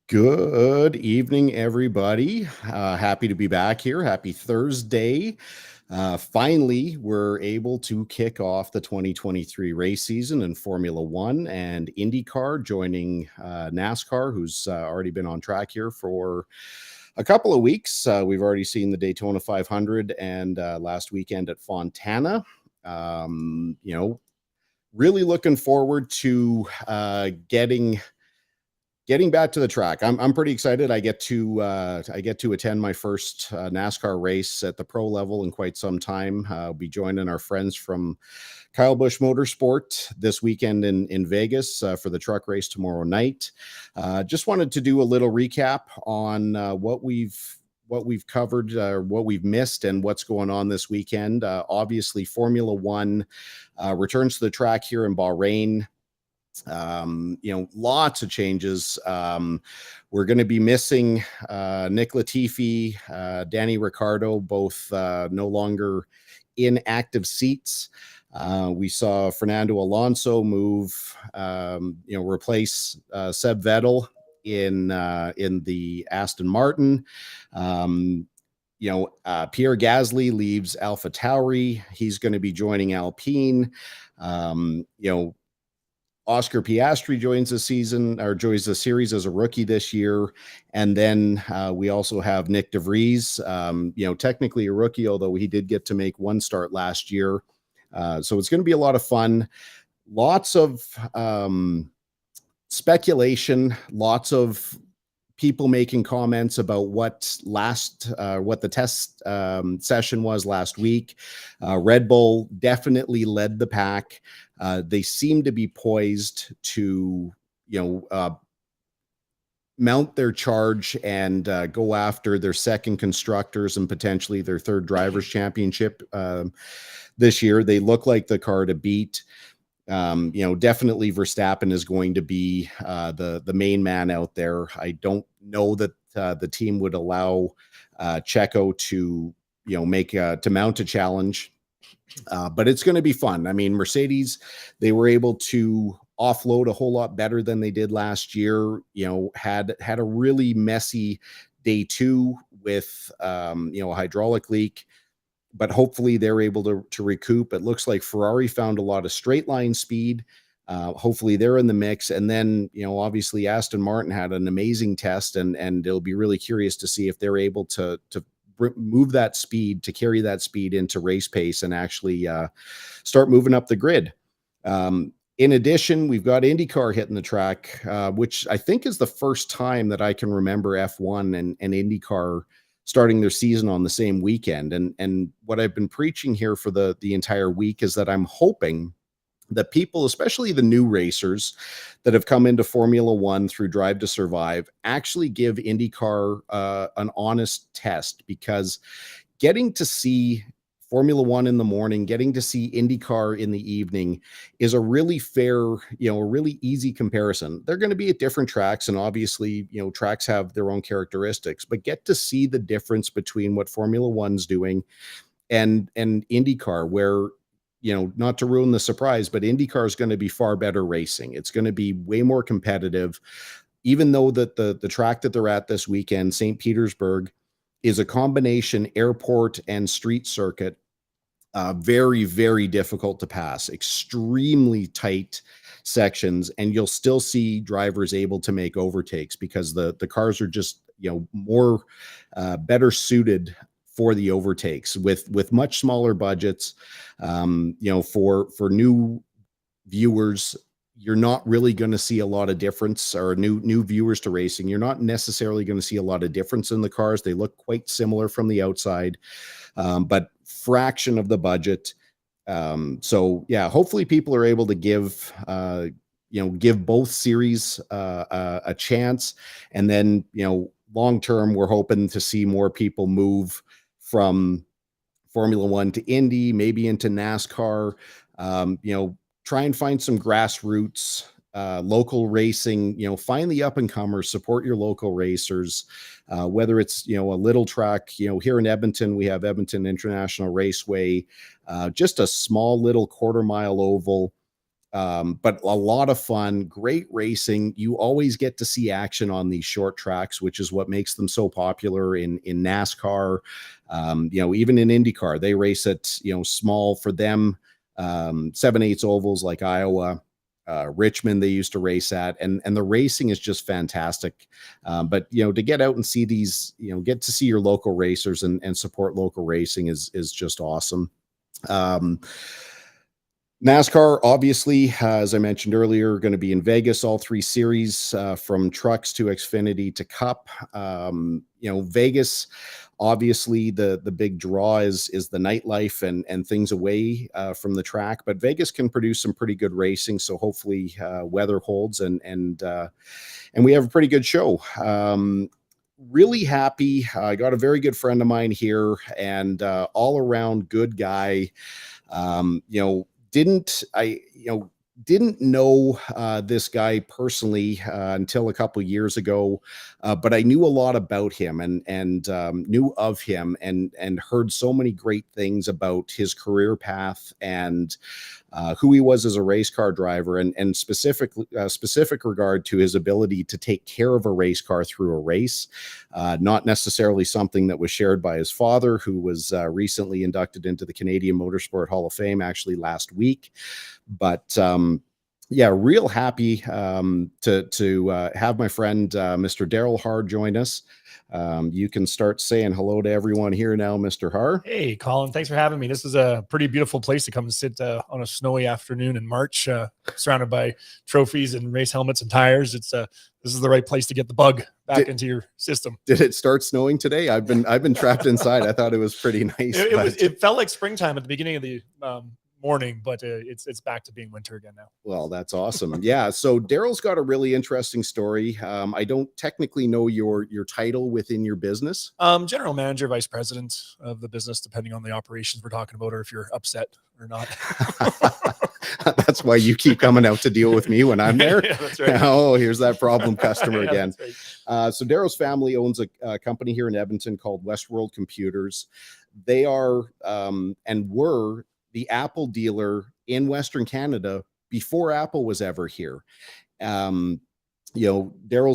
Good evening, everybody. Happy to be back here. Happy Thursday. Finally, we're able to kick off the 2023 race season in Formula One and IndyCar, joining NASCAR, who's already been on track here for a couple of weeks. We've already seen the Daytona 500 and last weekend at Fontana. Um, you know, really looking forward to getting back to the track. I'm pretty excited. I get to attend my first NASCAR race at the pro level in quite some time. I'll be joining our friends from Kyle Busch Motorsport this weekend in Vegas for the truck race tomorrow night. Just wanted to do a little recap on what we've covered, what we've missed, and what's going on this weekend. Obviously, Formula One returns to the track here in Bahrain. Lots of changes. We're going to be missing Nick Latifi, Danny Ricciardo, both no longer in active seats. We saw Fernando Alonso replace Seb Vettel in the Aston Martin. Pierre Gasly leaves AlphaTauri. He's going to be joining Alpine. Oscar Piastri joins the series as a rookie this year. And then we also have Nick DeVries, technically a rookie, although he did get to make one start last year. So it's going to be a lot of fun. Lots of speculation, lots of people making comments about what the test session was last week. Red Bull definitely led the pack. They seem to be poised to, mount their charge and go after their second constructors and potentially their third drivers championship this year. They look like the car to beat. Definitely Verstappen is going to be the main man out there. I don't know that the team would allow Checo to mount a challenge, but it's going to be fun. I mean, Mercedes, they were able to offload a whole lot better than they did last year. Had a really messy day two with a hydraulic leak, but hopefully they're able to recoup. It looks like Ferrari found a lot of straight line speed. Hopefully they're in the mix. And then, obviously Aston Martin had an amazing test, and it'll be really curious to see if they're able to move that speed, to carry that speed into race pace and actually start moving up the grid. In addition, we've got IndyCar hitting the track, which I think is the first time that I can remember F1 and IndyCar starting their season on the same weekend. And what I've been preaching here for the entire week is that I'm hoping that people, especially the new racers that have come into Formula One through Drive to Survive, actually give IndyCar an honest test, because getting to see Formula One in the morning, getting to see IndyCar in the evening is a really fair, a really easy comparison. They're going to be at different tracks, and obviously, tracks have their own characteristics, but get to see the difference between what Formula One's doing and IndyCar, where, not to ruin the surprise, but IndyCar is going to be far better racing. It's going to be way more competitive, even though that the track that they're at this weekend, St. Petersburg, is a combination airport and street circuit. Very, very difficult to pass, extremely tight sections, and you'll still see drivers able to make overtakes because the cars are just, more better suited for the overtakes with much smaller budgets. For new viewers, you're not really going to see a lot of difference, or new viewers to racing. You're not necessarily going to see a lot of difference in the cars. They look quite similar from the outside, but fraction of the budget. So yeah, hopefully people are able to give both series a chance. And then, long term, we're hoping to see more people move from Formula One to Indy, maybe into NASCAR. Try and find some grassroots local racing. Find the up and comers, support your local racers, whether it's a little track. Here in Edmonton, we have Edmonton International Raceway, just a small little quarter-mile oval. but a lot of fun, great racing. You always get to see action on these short tracks, which is what makes them so popular in NASCAR. Even in IndyCar, they race at, small for them, 7/8 ovals like Iowa. Richmond they used to race at, and the racing is just fantastic. But to get out and see these, get to see your local racers and support local racing is just awesome. NASCAR, obviously, as I mentioned earlier, going to be in Vegas, all three series, from trucks to Xfinity to Cup. Vegas, obviously, the big draw is the nightlife and things away from the track. But Vegas can produce some pretty good racing, so hopefully weather holds and we have a pretty good show. Really happy. I got a very good friend of mine here, and all around good guy. Didn't know this guy personally until a couple years ago, but I knew a lot about him and knew of him and heard so many great things about his career path and who he was as a race car driver, and specific regard to his ability to take care of a race car through a race. Not necessarily something that was shared by his father, who was recently inducted into the Canadian Motorsport Hall of Fame, actually last week. But real happy to have my friend Mr. Daryl Haar join us. You can start saying hello to everyone here now, Mr. Haar. Hey, Colin, thanks for having me. This is a pretty beautiful place to come and sit on a snowy afternoon in March, surrounded by trophies and race helmets and tires. This is the right place to get the bug back into your system. Did it start snowing today? I've been trapped inside. I thought it was pretty nice. It felt like springtime at the beginning of the morning, but it's back to being winter again now. Well, that's awesome. Yeah. So Daryl's got a really interesting story. I don't technically know your title within your business. General manager, vice president of the business, depending on the operations we're talking about, or if you're upset or not. That's why you keep coming out to deal with me when I'm there. Yeah, that's right. Oh, here's that problem customer Yeah, again. right. So Daryl's family owns a company here in Edmonton called Westworld Computers. They are and were the Apple dealer in Western Canada before Apple was ever here. Daryl's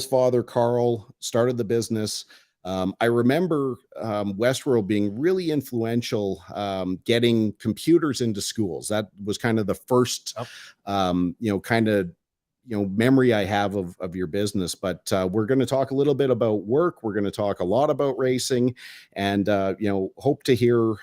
father, Carl, started the business. I remember Westworld being really influential, getting computers into schools. That was kind of the first, memory I have of your business. But we're going to talk a little bit about work. We're going to talk a lot about racing, and hope to hear.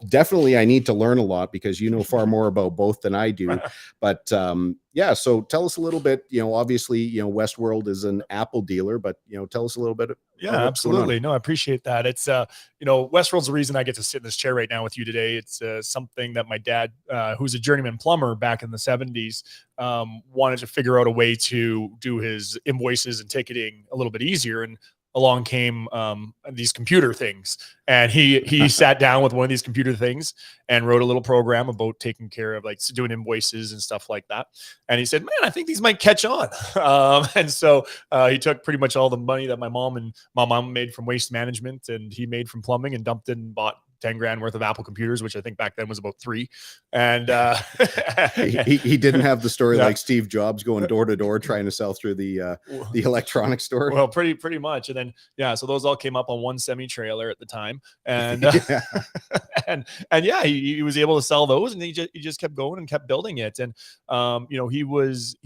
Definitely I need to learn a lot because you know far more about both than I do. But so tell us a little bit. Obviously, Westworld is an Apple dealer, but tell us a little bit. Yeah, absolutely. No, I appreciate that. It's Westworld's the reason I get to sit in this chair right now with you today. It's something that my dad, who's a journeyman plumber back in the 70s, wanted to figure out a way to do his invoices and ticketing a little bit easier. And along came these computer things, and he sat down with one of these computer things and wrote a little program about taking care of, like, doing invoices and stuff like that. And he said, man, I think these might catch on. And so he took pretty much all the money that my mom made from waste management and he made from plumbing and dumped it and bought 10 grand worth of Apple computers, which I think back then was about 3. And he didn't have the story like Steve Jobs going door to door trying to sell through the electronics store. Well, pretty much. And then, so those all came up on one semi trailer at the time. And, he was able to sell those, and he just kept going and kept building it. And, he was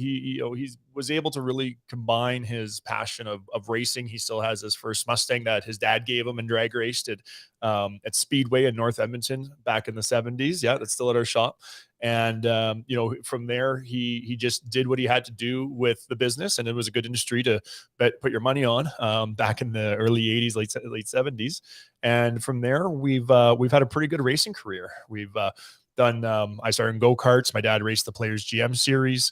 able to really combine his passion of racing. He still has his first Mustang that his dad gave him and drag raced at Speedway in North Edmonton back in the 70s. Yeah, that's still at our shop. And, from there, he just did what he had to do with the business. And it was a good industry to put your money on back in the early 80s, late 70s. And from there, we've had a pretty good racing career. We've done, I started in go-karts. My dad raced the Players GM series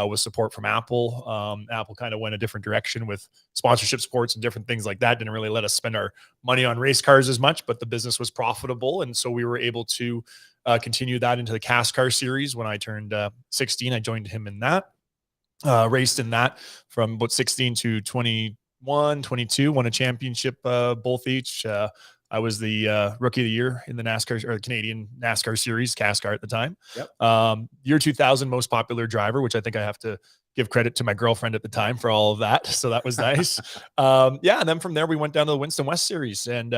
with support from Apple. Apple kind of went a different direction with sponsorship sports and different things like that. Didn't really let us spend our money on race cars as much, but the business was profitable. And so we were able to continue that into the CAS car series. When I turned 16, I joined him in that, raced in that from about 16 to 21, 22, won a championship, both each. I was the rookie of the year in the NASCAR or the Canadian NASCAR series, CASCAR at the time. Yep. Year 2000 most popular driver, which I think I have to give credit to my girlfriend at the time for all of that. So that was nice. Yeah. And then from there, we went down to the Winston West series and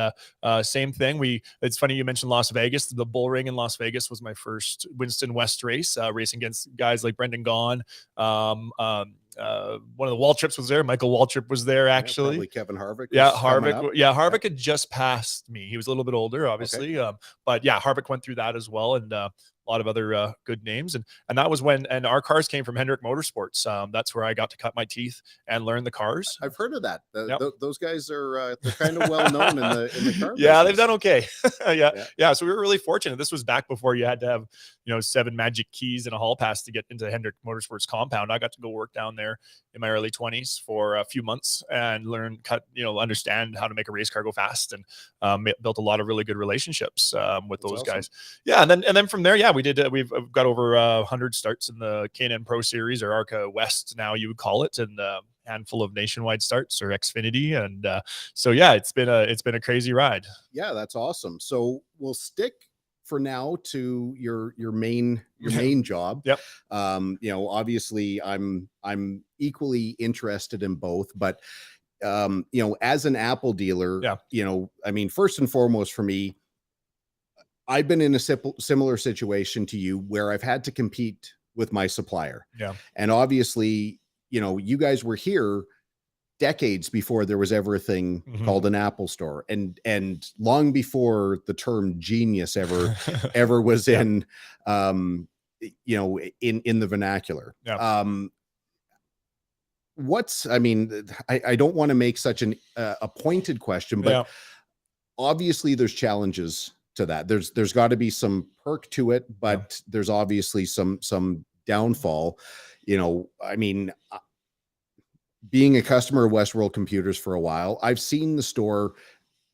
same thing. It's funny you mentioned Las Vegas. The Bull Ring in Las Vegas was my first Winston West race, racing against guys like Brendan Gaughan. One of the Waltrips was there. Michael Waltrip was there, actually. Probably Kevin Harvick. Yeah, Harvick. Yeah, Harvick had just passed me. He was a little bit older, obviously. Okay. But yeah, Harvick went through that as well, and a lot of other good names. And that was when, and our cars came from Hendrick Motorsports. That's where I got to cut my teeth and learn the cars. I've heard of that. Yep. Those guys are they're kind of well known in the car. Yeah, business. they've done okay. Yeah. So we were really fortunate. This was back before you had to have 7 magic keys and a hall pass to get into the Hendrick Motorsports compound. I got to go work down there in my early 20s for a few months and understand how to make a race car go fast, and built a lot of really good relationships with those awesome. guys. Yeah, and then from there, we did. We've got over 100 starts in the K&N Pro Series, or ARCA West now you would call it, and handful of nationwide starts, or Xfinity, and so yeah, it's been a crazy ride. Yeah, that's awesome. So we'll stick for now to your main job. Yep. Obviously I'm equally interested in both, but as an Apple dealer, first and foremost for me, I've been in a similar situation to you where I've had to compete with my supplier. Yeah. And obviously, you guys were here decades before there was ever a thing called an Apple store, and long before the term genius ever was in in the vernacular. Yeah. I don't want to make such a pointed question, but obviously there's challenges to that. There's got to be some perk to it, but there's obviously some downfall. Being a customer of Westworld Computers for a while, I've seen the store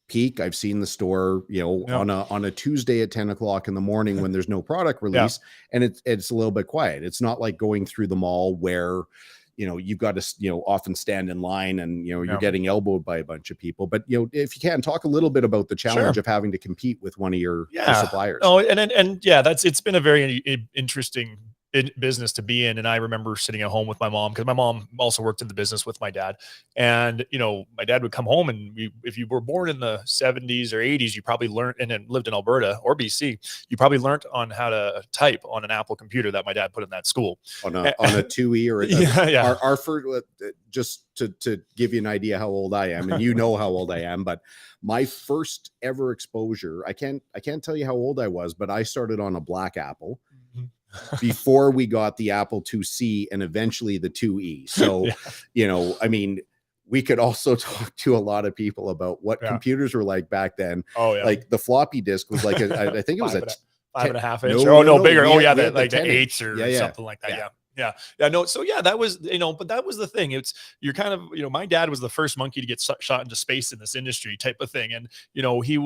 peak. I've seen the store, on a Tuesday at 10 o'clock in the morning when there's no product release, and it's a little bit quiet. It's not like going through the mall where, you've got to, often stand in line and, you're getting elbowed by a bunch of people. But, if you can talk a little bit about the challenge of having to compete with one of your suppliers. Oh, and it's been a very interesting business to be in. And I remember sitting at home with my mom, because my mom also worked in the business with my dad. And, my dad would come home, and if you were born in the 70s or 80s, you probably learned, and then lived in Alberta or BC, you probably learned on how to type on an Apple computer that my dad put in that school. On a 2E or our first, just to give you an idea how old I am, and how old I am, but my first ever exposure, I can't tell you how old I was, but I started on a black Apple before we got the Apple IIc and eventually the 2E. So, we could also talk to a lot of people about what computers were like back then. Oh yeah. Like the floppy disk was like, I think it was 5.5 inch. No, bigger. The 8s or something like that. Yeah. No. So that was, but that was the thing. You're kind of, my dad was the first monkey to get shot into space in this industry type of thing. And, he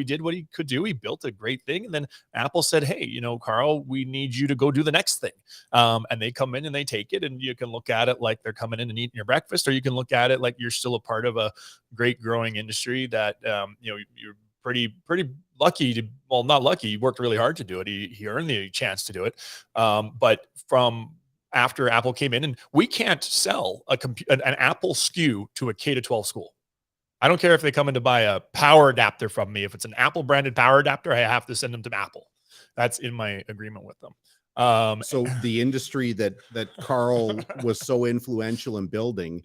did what he could do. He built a great thing. And then Apple said, hey, Carl, we need you to go do the next thing. And they come in and they take it, and you can look at it like they're coming in and eating your breakfast, or you can look at it like you're still a part of a great growing industry that, you're pretty lucky to, well, not lucky. He worked really hard to do it. He earned the chance to do it. But from after Apple came in, and we can't sell an Apple SKU to a K-12 school. I don't care if they come in to buy a power adapter from me. If it's an Apple branded power adapter, I have to send them to Apple. That's in my agreement with them. So the industry that Carl was so influential in building,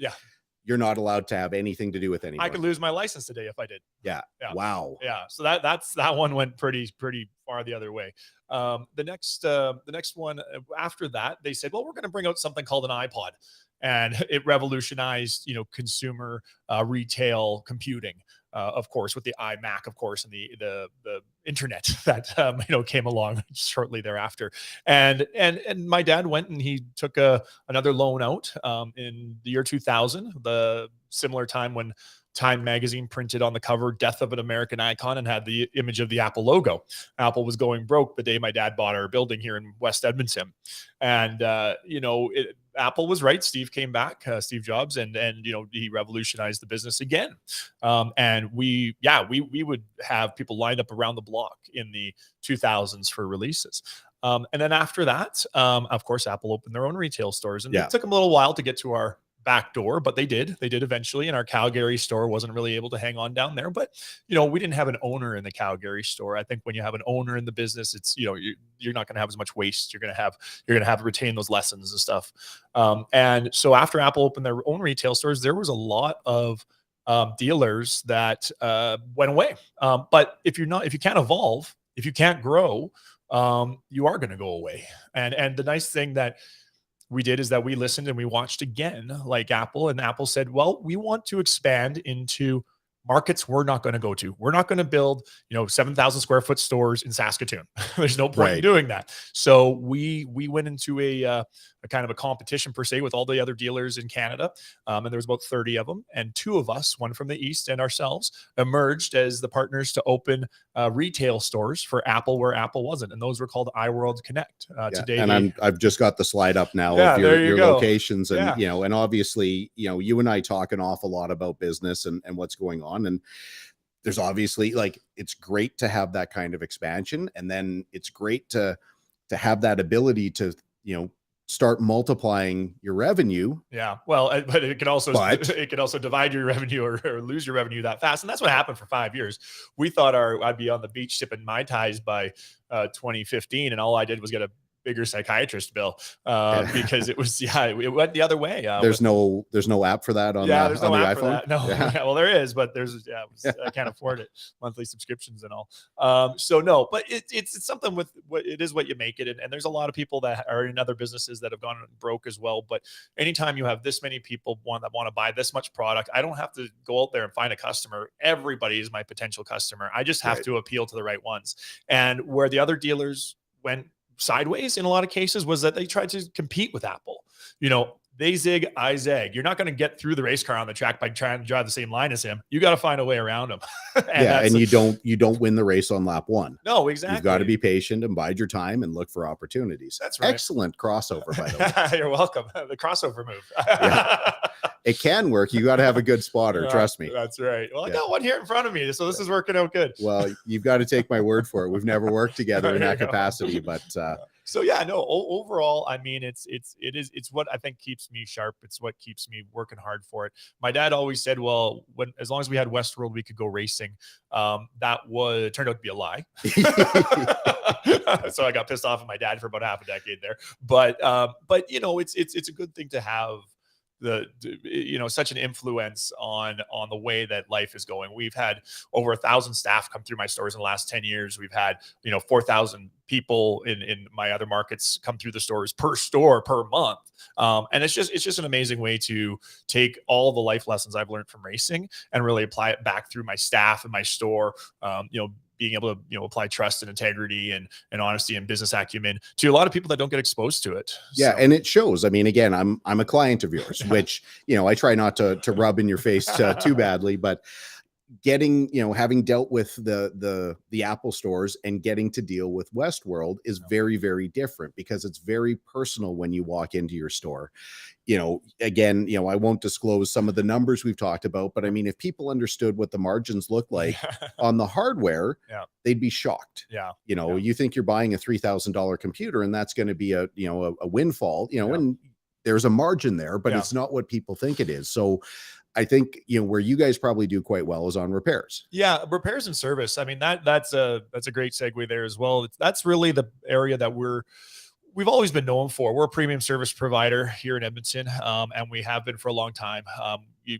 you're not allowed to have anything to do with anyone. I could lose my license today if I did. Yeah. Wow. Yeah. So that one went pretty far the other way. The next one after that, they said, well, we're going to bring out something called an iPod, and it revolutionized, consumer retail computing. Of course, with the iMac, of course, and the internet that came along shortly thereafter. And my dad went and he took another loan out in the year 2000, the similar time when Time magazine printed on the cover "Death of an American Icon" and had the image of the Apple logo. Apple was going broke the day my dad bought our building here in West Edmonton, and Apple was right. Steve came back, Steve Jobs, and he revolutionized the business again. And we would have people lined up around the block in the 2000s for releases. And then after that, of course, Apple opened their own retail stores, and it took them a little while to get to our back door, but they did eventually. And our Calgary store wasn't really able to hang on down there, but we didn't have an owner in the Calgary store. I think when you have an owner in the business, it's you're not going to have as much waste. You're going to have to retain those lessons and stuff. And so after Apple opened their own retail stores, there was a lot of dealers that went away. But if you can't evolve, if you can't grow, you are going to go away. And the nice thing that we did is that we listened and we watched again, like Apple, and Apple said, well, we want to expand into markets we're not going to go to. We're not going to build, 7,000 square foot stores in Saskatoon. There's no point in doing that. So we went into a kind of a competition per se with all the other dealers in Canada. And there was about 30 of them. And two of us, one from the East and ourselves, emerged as the partners to open retail stores for Apple where Apple wasn't. And those were called iWorld Connect. Today. And I've just got the slide up now of your locations. And, and obviously, you and I talk an awful lot about business and what's going on. And there's obviously it's great to have that kind of expansion. And then it's great to have that ability to, start multiplying your revenue. Yeah. Well, but it can also divide your revenue or lose your revenue that fast. And that's what happened for 5 years. We thought I'd be on the beach sipping Mai Tais by 2015. And all I did was get a bigger psychiatrist bill because it went the other way. There's no app for that on there's no the app iPhone. For that. No, well, there is, but I can't afford it. Monthly subscriptions and all. So no, but it's something with what you make it. And there's a lot of people that are in other businesses that have gone broke as well. But anytime you have this many people that want to buy this much product, I don't have to go out there and find a customer. Everybody is my potential customer. I just have to appeal to the right ones. And where the other dealers went sideways in a lot of cases was that they tried to compete with Apple. They zig, I zag. You're not going to get through the race car on the track by trying to drive the same line as him. You got to find a way around him. And you don't win the race on lap one. No, exactly. You've got to be patient and bide your time and look for opportunities. That's right. Excellent crossover, by the way. You're welcome. The crossover move. It can work. You got to have a good spotter. Trust me. That's right. Well, I got one here in front of me, so this is working out good. Well, you've got to take my word for it. We've never worked together in that capacity, but so yeah, no, overall, I mean, it's what I think keeps me sharp. It's what keeps me working hard for it. My dad always said, well, as long as we had Westworld, we could go racing. That turned out to be a lie. So I got pissed off at my dad for about half a decade there. But it's a good thing to have such an influence on the way that life is going. We've had over 1,000 staff come through my stores in the last 10 years. We've had 4,000 people in my other markets come through the stores per store per month. And it's just an amazing way to take all the life lessons I've learned from racing and really apply it back through my staff and my store. Being able to apply trust and integrity and honesty and business acumen to a lot of people that don't get exposed to it. Yeah, and it shows. I mean, again, I'm a client of yours, which I try not to rub in your face too badly, but having dealt with the Apple stores and getting to deal with Westworld is very, very different because it's very personal when you walk into your store. Again, I won't disclose some of the numbers we've talked about, but I mean, if people understood what the margins look like on the hardware, they'd be shocked. You think you're buying a $3,000 computer and that's going to be a windfall, and there's a margin there, but it's not what people think it is. So I think, where you guys probably do quite well is on repairs. Yeah. Repairs and service. I mean, that's a great segue there as well. That's really the area that we've always been known for. We're a premium service provider here in Edmonton, and we have been for a long time. You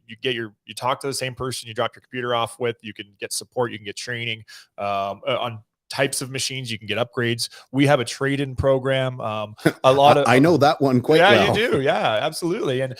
talk to the same person you drop your computer off with. You can get support. You can get training on types of machines. You can get upgrades. We have a trade-in program. I know that one quite well. Yeah, you do. Yeah, absolutely. And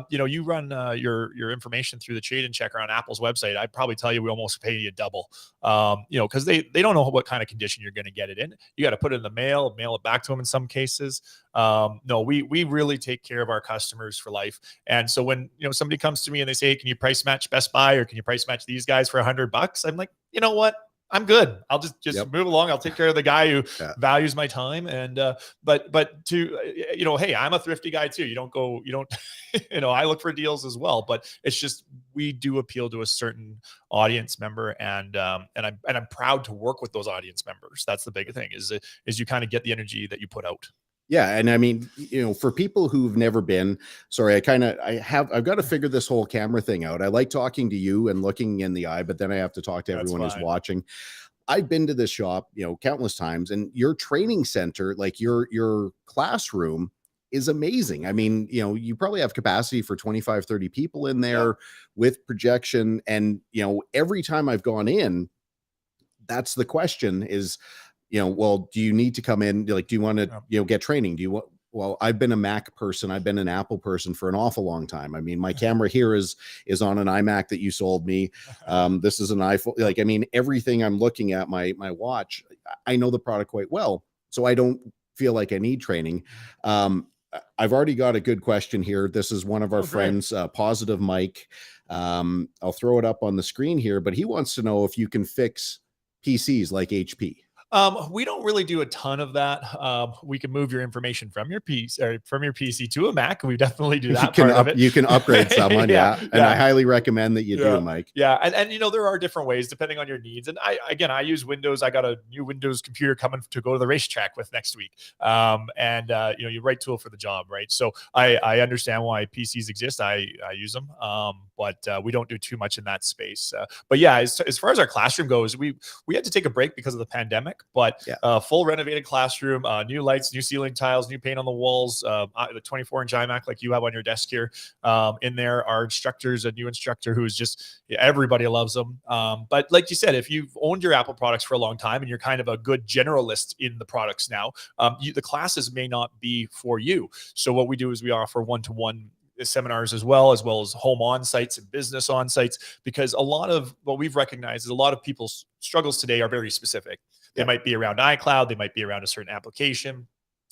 you run your information through the trade-in checker on Apple's website. I'd probably tell you we almost pay you double. Because they don't know what kind of condition you're going to get it in. You got to put it in the mail it back to them in some cases. No, we really take care of our customers for life. And so when somebody comes to me and they say, hey, can you price match Best Buy or can you price match these guys for $100? I'm like, you know what? I'm good. I'll just Yep. move along. I'll take care of the guy who Yeah. values my time. And but to hey, I'm a thrifty guy too. You don't I look for deals as well. But it's just we do appeal to a certain audience member, and I'm proud to work with those audience members. That's the big thing is you kind of get the energy that you put out. Yeah, and I mean, for people who've never been, sorry, I've got to figure this whole camera thing out. I like talking to you and looking in the eye, but then I have to talk to That's everyone who's fine. watching. I've been to this shop, countless times, and your training center, like your classroom is amazing. I mean, you probably have capacity for 25, 30 people in there with projection. And, every time I've gone in, that's the question is, well, do you need to come in? Like, do you want to, get training? Do you want, well, I've been a Mac person. I've been an Apple person for an awful long time. I mean, my camera here is on an iMac that you sold me. This is an iPhone. Like, I mean, everything I'm looking at, my watch, I know the product quite well. So I don't feel like I need training. I've already got a good question here. This is one of our friends, Positive Mike. I'll throw it up on the screen here, but he wants to know if you can fix PCs like HP. We don't really do a ton of that. We can move your information from your PC or from your PC to a Mac. We definitely do that part of it. You can upgrade someone, yeah. And I highly recommend that you do, Mike. Yeah, and there are different ways depending on your needs. And I use Windows. I got a new Windows computer coming to go to the racetrack with next week. You right tool for the job, right? So I understand why PCs exist. I use them, but we don't do too much in that space. But yeah, as far as our classroom goes, we had to take a break because of the pandemic. But full renovated classroom, new lights, new ceiling tiles, new paint on the walls, the 24-inch iMac like you have on your desk here. In there, our instructor's a new instructor who is just, everybody loves them. But like you said, if you've owned your Apple products for a long time and you're kind of a good generalist in the products now, the classes may not be for you. So what we do is we offer one-to-one seminars as well as home on-sites and business on-sites, because a lot of what we've recognized is a lot of people's struggles today are very specific. They might be around iCloud. They might be around a certain application.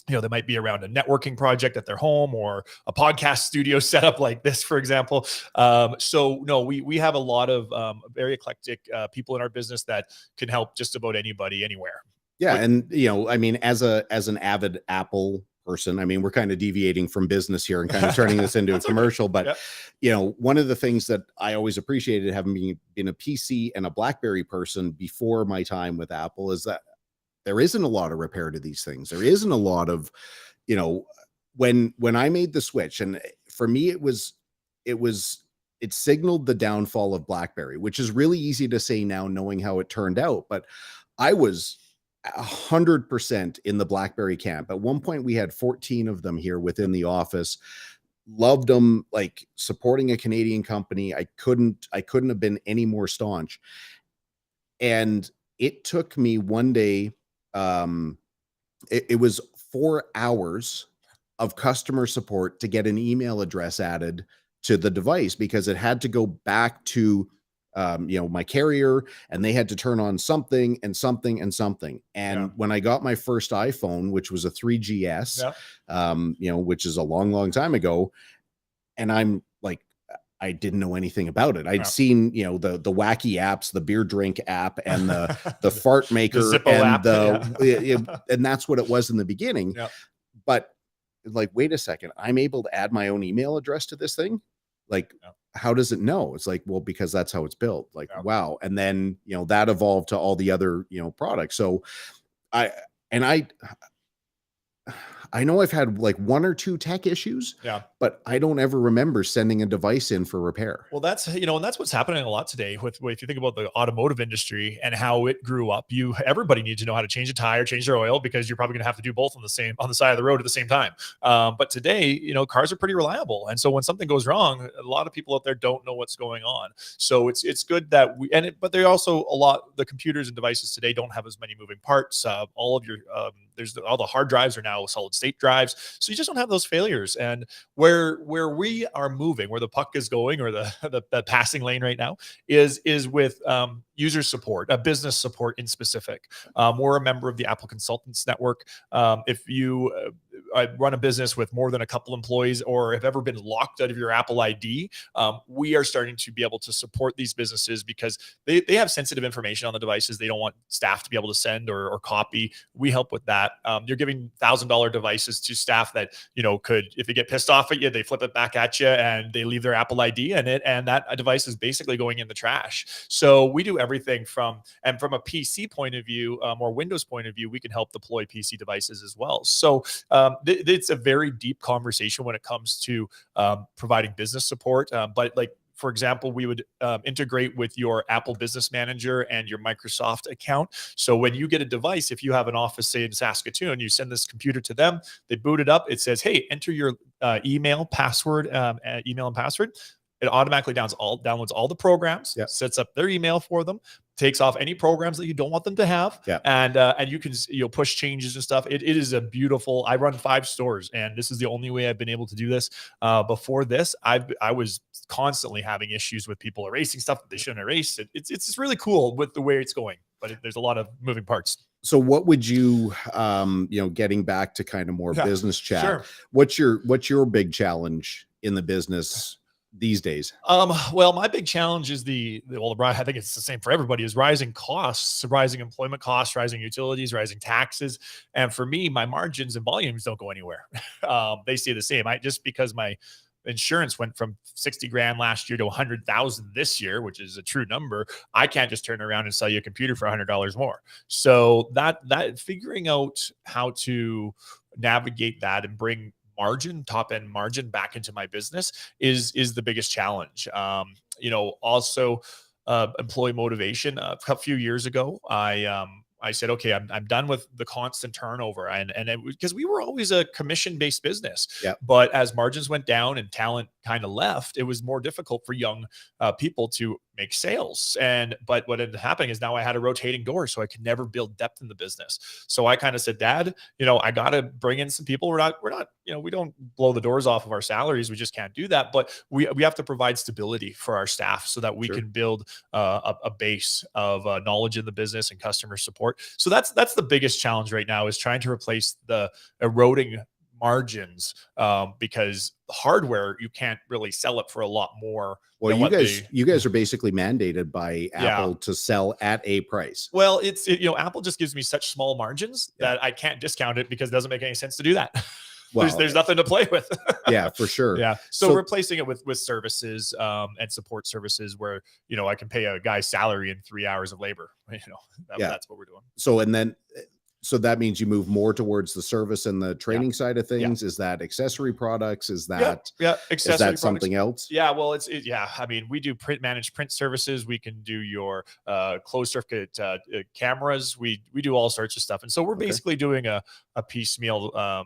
They might be around a networking project at their home or a podcast studio setup like this, for example. We have a lot of very eclectic people in our business that can help just about anybody anywhere. Yeah. And, I mean, as an avid Apple person, I mean, we're kind of deviating from business here and kind of turning this into a commercial, but one of the things that I always appreciated, having been a PC and a BlackBerry person before my time with Apple, is that there isn't a lot of repair to these things. There isn't a lot of, when I made the switch, and for me, it signaled the downfall of BlackBerry, which is really easy to say now, knowing how it turned out. But I was 100% in the BlackBerry camp. At one point, we had 14 of them here within the office. Loved them, like supporting a Canadian company. I couldn't have been any more staunch. And it took me one day, it was 4 hours of customer support to get an email address added to the device, because it had to go back to my carrier, and they had to turn on something and something and something. And when I got my first iPhone, which was a 3GS, which is a long, long time ago, and I'm like, I didn't know anything about it. I'd seen, the wacky apps, the beer drink app and the fart maker and that's what it was in the beginning. But like, wait a second, I'm able to add my own email address to this thing. Like, how does it know? It's like, well, because that's how it's built. Like, wow. And then, that evolved to all the other, products. So I know I've had like 1 or 2 tech issues, but I don't ever remember sending a device in for repair. Well, that's, and that's what's happening a lot today with, if you think about the automotive industry and how it grew up, everybody needs to know how to change a tire, change their oil, because you're probably going to have to do both on the side of the road at the same time. But today, cars are pretty reliable. And so when something goes wrong, a lot of people out there don't know what's going on. So it's good that but they're also the computers and devices today don't have as many moving parts. All of your, all the hard drives are now solid state drives. So you just don't have those failures. And where we are moving, where the puck is going, or the passing lane right now is with user support, business support in specific. We're a member of the Apple Consultants Network. If you run a business with more than a couple employees or have ever been locked out of your Apple ID, we are starting to be able to support these businesses because they have sensitive information on the devices they don't want staff to be able to send or copy. We help with that. You're giving $1,000 devices to staff that, could, if they get pissed off at you, they flip it back at you and they leave their Apple ID in it, and that device is basically going in the trash. So we do everything from a PC point of view or Windows point of view, we can help deploy PC devices as well. So it's a very deep conversation when it comes to providing business support. But like, for example, we would integrate with your Apple Business Manager and your Microsoft account. So when you get a device, if you have an office, say in Saskatoon, you send this computer to them, they boot it up. It says, hey, enter your email and password. It automatically downloads all the programs, sets up their email for them, takes off any programs that you don't want them to have, and you can push changes and stuff. It is a beautiful. I run 5 stores, and this is the only way I've been able to do this. Before this, I was constantly having issues with people erasing stuff that they shouldn't erase. It's really cool with the way it's going, but there's a lot of moving parts. So what would you, getting back to kind of more business chat, sure. what's your big challenge in the business these days? Well, my big challenge is I think it's the same for everybody, is rising costs, rising employment costs, rising utilities, rising taxes. And for me, my margins and volumes don't go anywhere. They stay the same. Just because my insurance went from 60 grand last year to 100,000 this year, which is a true number, I can't just turn around and sell you a computer for $100 more. So that figuring out how to navigate that and bring top end margin back into my business is the biggest challenge. Also employee motivation. A few years ago, I said, okay, I'm done with the constant turnover. And because we were always a commission-based business, but as margins went down and talent kind of left, it was more difficult for young people to make sales. But what ended up happening is now I had a rotating door, so I could never build depth in the business. So I kind of said, Dad, I got to bring in some people. We're not, we don't blow the doors off of our salaries. We just can't do that. But we have to provide stability for our staff so that we can build a base of knowledge in the business and customer support. So that's the biggest challenge right now, is trying to replace the eroding margins, because hardware, you can't really sell it for a lot more. Well, you guys are basically mandated by Apple to sell at a price. Well, Apple just gives me such small margins that I can't discount it, because it doesn't make any sense to do that. Well, there's nothing to play with. Yeah, for sure. Yeah. So replacing it with services and support services where, I can pay a guy's salary in 3 hours of labor. That's what we're doing. So that means you move more towards the service and the training side of things. Is that accessory products? Is that accessory is that something else? Yeah, well, I mean, we do managed print services. We can do your closed circuit cameras. We do all sorts of stuff. And so we're basically doing a piecemeal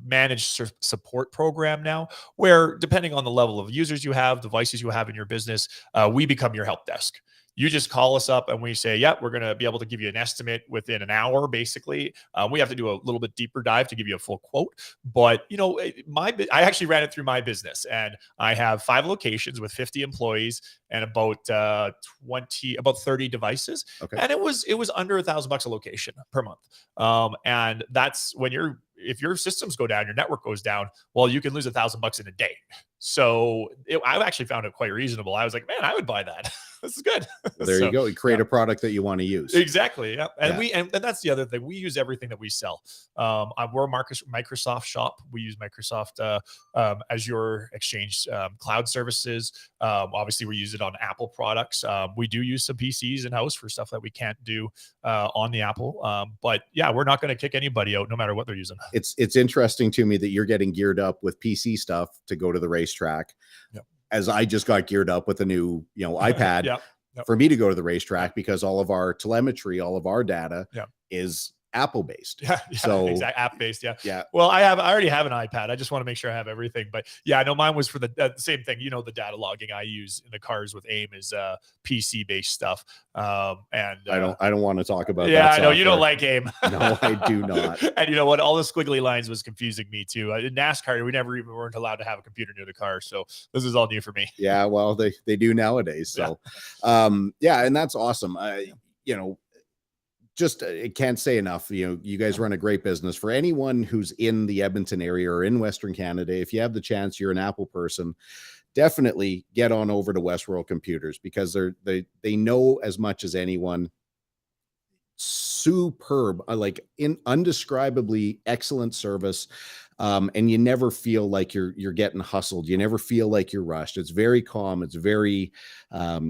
managed support program now, where depending on the level of users you have, devices you have in your business, we become your help desk. You just call us up and we say, we're going to be able to give you an estimate within an hour, basically. We have to do a little bit deeper dive to give you a full quote. But, I actually ran it through my business, and I have 5 locations with 50 employees and about 30 devices. Okay. And it was under $1,000 a location per month. And that's when if your systems go down, your network goes down, well, you can lose $1,000 in a day. So I actually found it quite reasonable. I was like, man, I would buy that. This is good. Well, there you go. You create a product that you want to use. Exactly. Yeah. And that's the other thing. We use everything that we sell. We're a Microsoft shop. We use Microsoft Azure Exchange cloud services. Obviously, we use it on Apple products. We do use some PCs in-house for stuff that we can't do on the Apple. But we're not going to kick anybody out no matter what they're using. It's interesting to me that you're getting geared up with PC stuff to go to the racetrack. Yep. As I just got geared up with a new, iPad for me to go to the racetrack, because all of our telemetry, all of our data is Apple based. Yeah, So exact app based. Yeah. yeah, Well, I already have an iPad. I just want to make sure I have everything. But yeah, I know mine was for the same thing. You know, the data logging I use in the cars with AIM is PC based stuff. I don't want to talk about Yeah, that I know you don't software. like AIM. No, I do not. And you know what? All the squiggly lines was confusing me too. In NASCAR, we never even weren't allowed to have a computer near the car, so this is all new for me. Yeah, well, they do nowadays. So, yeah, and that's awesome. You know, just it can't say enough. You know, you guys run a great business. For anyone who's in the Edmonton area or in Western Canada, if you have the chance, you're an Apple person, definitely get on over to Westworld Computers, because they know as much as anyone. Superb, like in undescribably excellent service. And you never feel like you're getting hustled. You never feel like you're rushed. It's very calm. It's very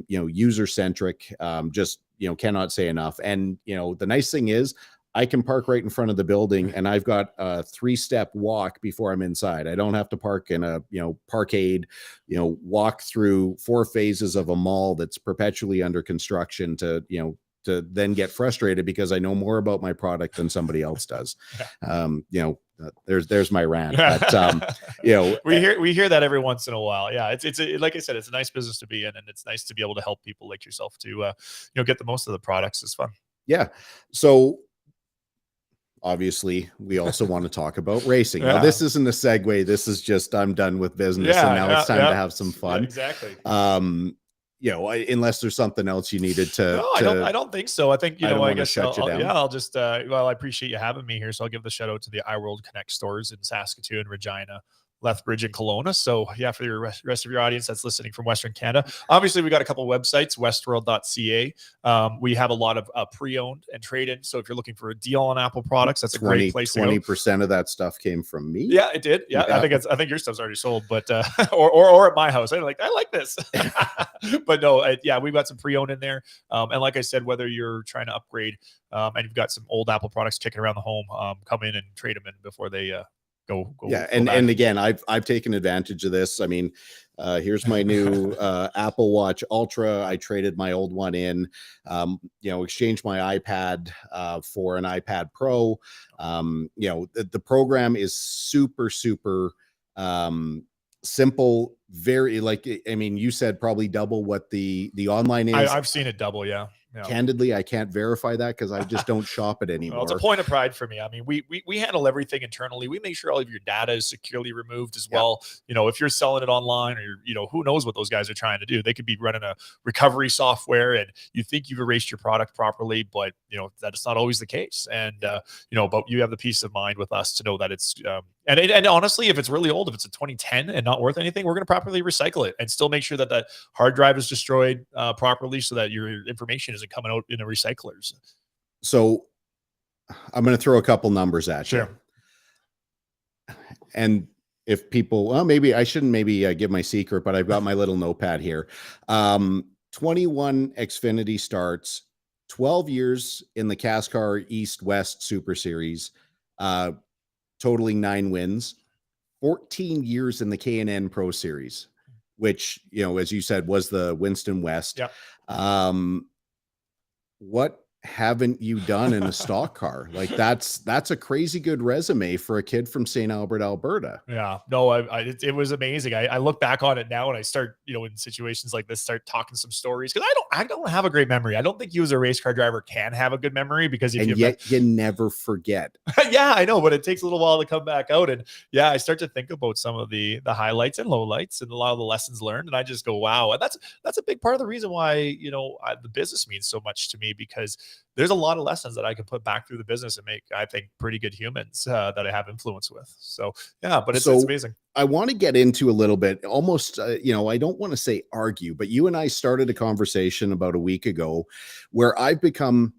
user centric. Just cannot say enough. And the nice thing is, I can park right in front of the building, and I've got a 3-step walk before I'm inside. I don't have to park in a parkade, walk through 4 phases of a mall that's perpetually under construction to then get frustrated because I know more about my product than somebody else does. There's my rant. But we hear that every once in a while. Yeah, it's like I said, it's a nice business to be in, and it's nice to be able to help people like yourself to get the most of the products. It's fun. Yeah. So obviously we also want to talk about racing. Now, this isn't a segue. This is just, I'm done with business, and now it's time to have some fun. Yeah, exactly. Unless there's something else you needed to. No, I don't think so. I think, I guess I'll just, I appreciate you having me here. So I'll give the shout out to the iWorld Connect stores in Saskatoon, Regina, Lethbridge, and Kelowna. So yeah, for the rest of your audience that's listening from Western Canada, obviously we got a couple of websites, westworld.ca. We have a lot of pre-owned and trade-in. So if you're looking for a deal on Apple products, that's a great place. 20% of that stuff came from me. Yeah, it did. Yeah. I think your stuff's already sold, but or at my house, I like this. But no, we've got some pre-owned in there. And like I said, whether you're trying to upgrade and you've got some old Apple products kicking around the home, come in and trade them in before they go. Yeah, and again, I've taken advantage of this. I mean, here's my new Apple Watch Ultra. I traded my old one in, exchanged my iPad for an iPad Pro. The program is super simple. Very, you said probably double what the online is. I've seen it double. Yeah. Candidly, I can't verify that because I just don't shop it anymore. Well, it's a point of pride for me. I mean, we handle everything internally. We make sure all of your data is securely removed as well. If you're selling it online, or who knows what those guys are trying to do. They could be running a recovery software, and you think you've erased your product properly, but that is not always the case. And but you have the peace of mind with us to know that it's and honestly, if it's really old, if it's a 2010 and not worth anything, we're going to properly recycle it and still make sure that that hard drive is destroyed properly, so that your information isn't coming out in the recyclers. So I'm going to throw a couple numbers at you. And if people, well, maybe I shouldn't give my secret, but I've got my little notepad here. 21 Xfinity starts, 12 years in the CASCAR East-West Super Series, totaling 9 wins, 14 years in the K&N Pro Series, which, as you said, was the Winston West. Yeah. What haven't you done in a stock car? Like that's a crazy good resume for a kid from St. Albert, Alberta. Yeah, no, it was amazing. I look back on it now, and I start, in situations like this, start talking some stories, because I don't have a great memory. I don't think you as a race car driver can have a good memory, because you never forget. Yeah, I know, but it takes a little while to come back out. And yeah, I start to think about some of the highlights and lowlights and a lot of the lessons learned, and I just go, wow. And that's a big part of the reason why the business means so much to me, because there's a lot of lessons that I can put back through the business and make, I think, pretty good humans that I have influence with. So yeah, but it's amazing. I want to get into a little bit, almost, I don't want to say argue, but you and I started a conversation about a week ago where I've become,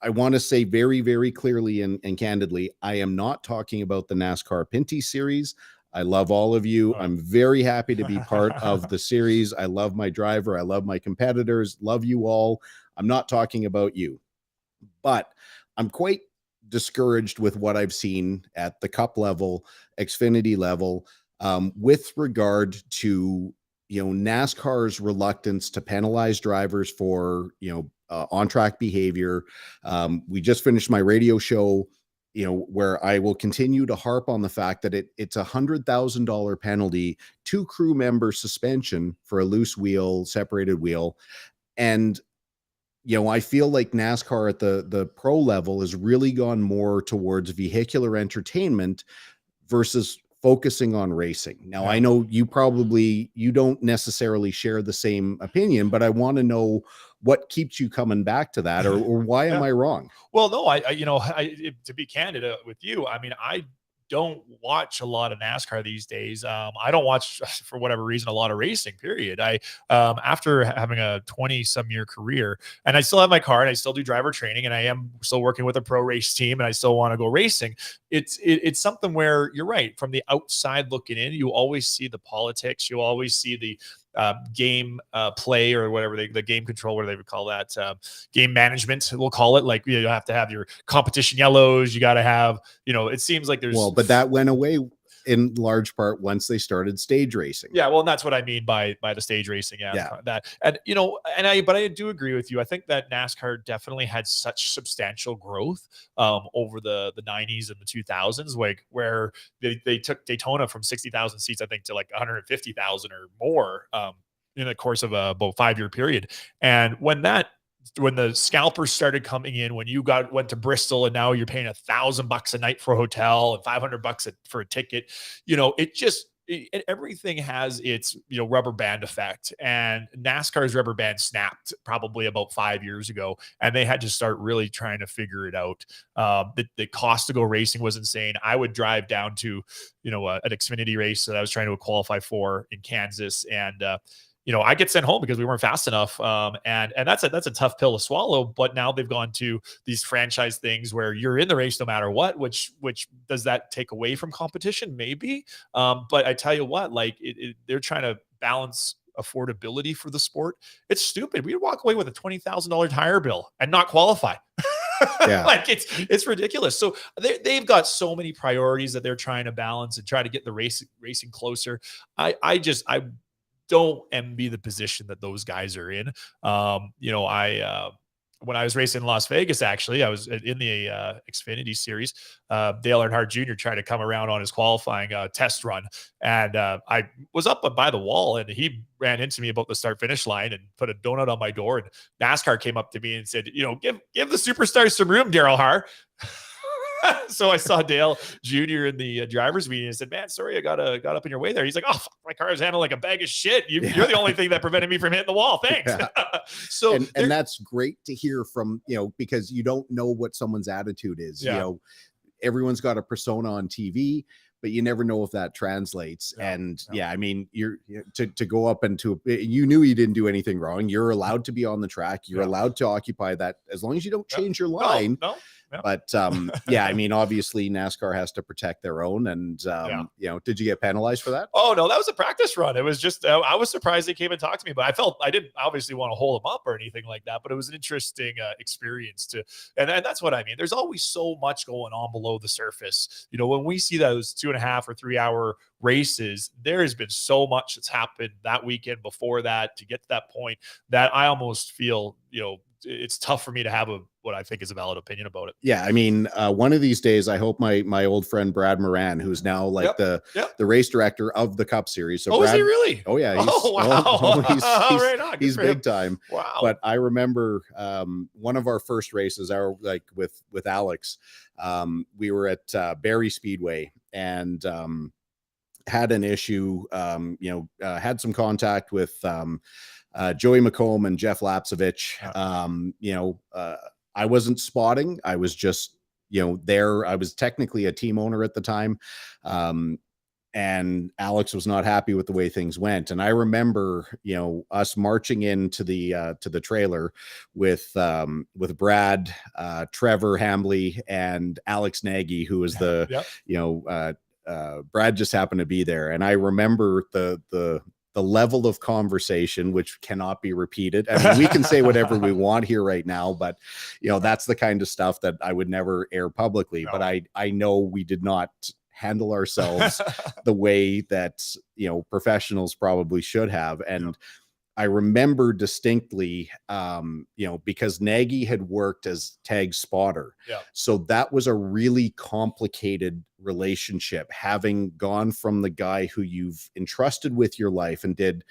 I want to say very, very clearly and candidly, I am not talking about the NASCAR Pinty series. I love all of you. I'm very happy to be part of the series. I love my driver. I love my competitors. Love you all. I'm not talking about you. But I'm quite discouraged with what I've seen at the Cup level, Xfinity level, with regard to, NASCAR's reluctance to penalize drivers for, on-track behavior. We just finished my radio show, where I will continue to harp on the fact that it's $100,000 penalty, 2 crew member suspension for a loose wheel, separated wheel. And, I feel like NASCAR at the pro level has really gone more towards vehicular entertainment versus focusing on racing. Now, I know you don't necessarily share the same opinion, but I want to know what keeps you coming back to that, or why am I wrong? Well, no, to be candid with you, I mean, I don't watch a lot of NASCAR these days. I don't watch for whatever reason a lot of racing. Period. After having a 20-some-year career, and I still have my car, and I still do driver training, and I am still working with a pro race team, and I still want to go racing. It's something where you're right. From the outside looking in, you always see the politics. You always see the game play, or whatever the game control, whatever they would call that, game management, we'll call it. Like, you have to have your competition yellows. You got to have, it seems like there's, but that went away in large part once they started stage racing. Yeah, well, and that's what I mean by the stage racing. That, and but I do agree with you. I think that NASCAR definitely had such substantial growth over the 90s and the 2000s, like where they took Daytona from 60,000 seats, I think, to like 150,000 or more in the course of about 5-year period. And when the scalpers started coming in, when you went to Bristol, and now you're paying $1,000 a night for a hotel and $500 for a ticket, everything has its rubber band effect. And NASCAR's rubber band snapped probably about 5 years ago, and they had to start really trying to figure it out. The cost to go racing was insane. I would drive down to an Xfinity race that I was trying to qualify for in Kansas, and I get sent home because we weren't fast enough. And that's a tough pill to swallow. But now they've gone to these franchise things where you're in the race no matter what, which does that take away from competition? Maybe. But I tell you what, like they're trying to balance affordability for the sport. It's stupid. We'd walk away with a $20,000 tire bill and not qualify. Yeah. Like it's ridiculous. So they've got so many priorities that they're trying to balance and try to get the racing closer. I don't envy the position that those guys are in. When I was racing in Las Vegas, actually, I was in the Xfinity series. Dale Earnhardt Jr. tried to come around on his qualifying test run, and I was up by the wall, and he ran into me about the start-finish line and put a donut on my door. And NASCAR came up to me and said, give the superstars some room, Daryl Har. So I saw Dale Jr. in the driver's meeting and said, man, sorry, I got up in your way there. He's like, oh, my car is handled like a bag of shit. You're the only thing that prevented me from hitting the wall. Thanks. Yeah. So, and that's great to hear from, because you don't know what someone's attitude is. Yeah. Everyone's got a persona on TV, but you never know if that translates. Yeah. And I mean, you're to go up into, you knew you didn't do anything wrong. You're allowed to be on the track. You're allowed to occupy that as long as you don't change your line. No. But I mean, obviously NASCAR has to protect their own. And did you get penalized for that? Oh no, that was a practice run. It was just I was surprised they came and talked to me, but I didn't obviously want to hold them up or anything like that. But it was an interesting experience and that's what I mean. There's always so much going on below the surface. When we see those 2.5 or 3 hour races, there has been so much that's happened that weekend before that to get to that point that I almost feel it's tough for me to have what I think is a valid opinion about it. Yeah. I mean, one of these days, I hope my old friend, Brad Moran, who's now like the race director of the Cup Series. So Brad, is he really? Oh yeah. He's big time. Wow. But I remember one of our first races, with Alex, we were at Barrie Speedway and had an issue, had some contact with Joey McComb and Jeff Lapsevich. I wasn't spotting. I was just, there. I was technically a team owner at the time. And Alex was not happy with the way things went. And I remember, us marching into the trailer with Brad, Trevor Hambley, and Alex Nagy, who was Brad just happened to be there. And I remember the level of conversation, which cannot be repeated. I mean, we can say whatever we want here right now, but that's the kind of stuff that I would never air publicly. No. But I know we did not handle ourselves the way that professionals probably should have. And I remember distinctly, because Nagy had worked as tag spotter. Yeah. So that was a really complicated relationship, having gone from the guy who you've entrusted with your life and did,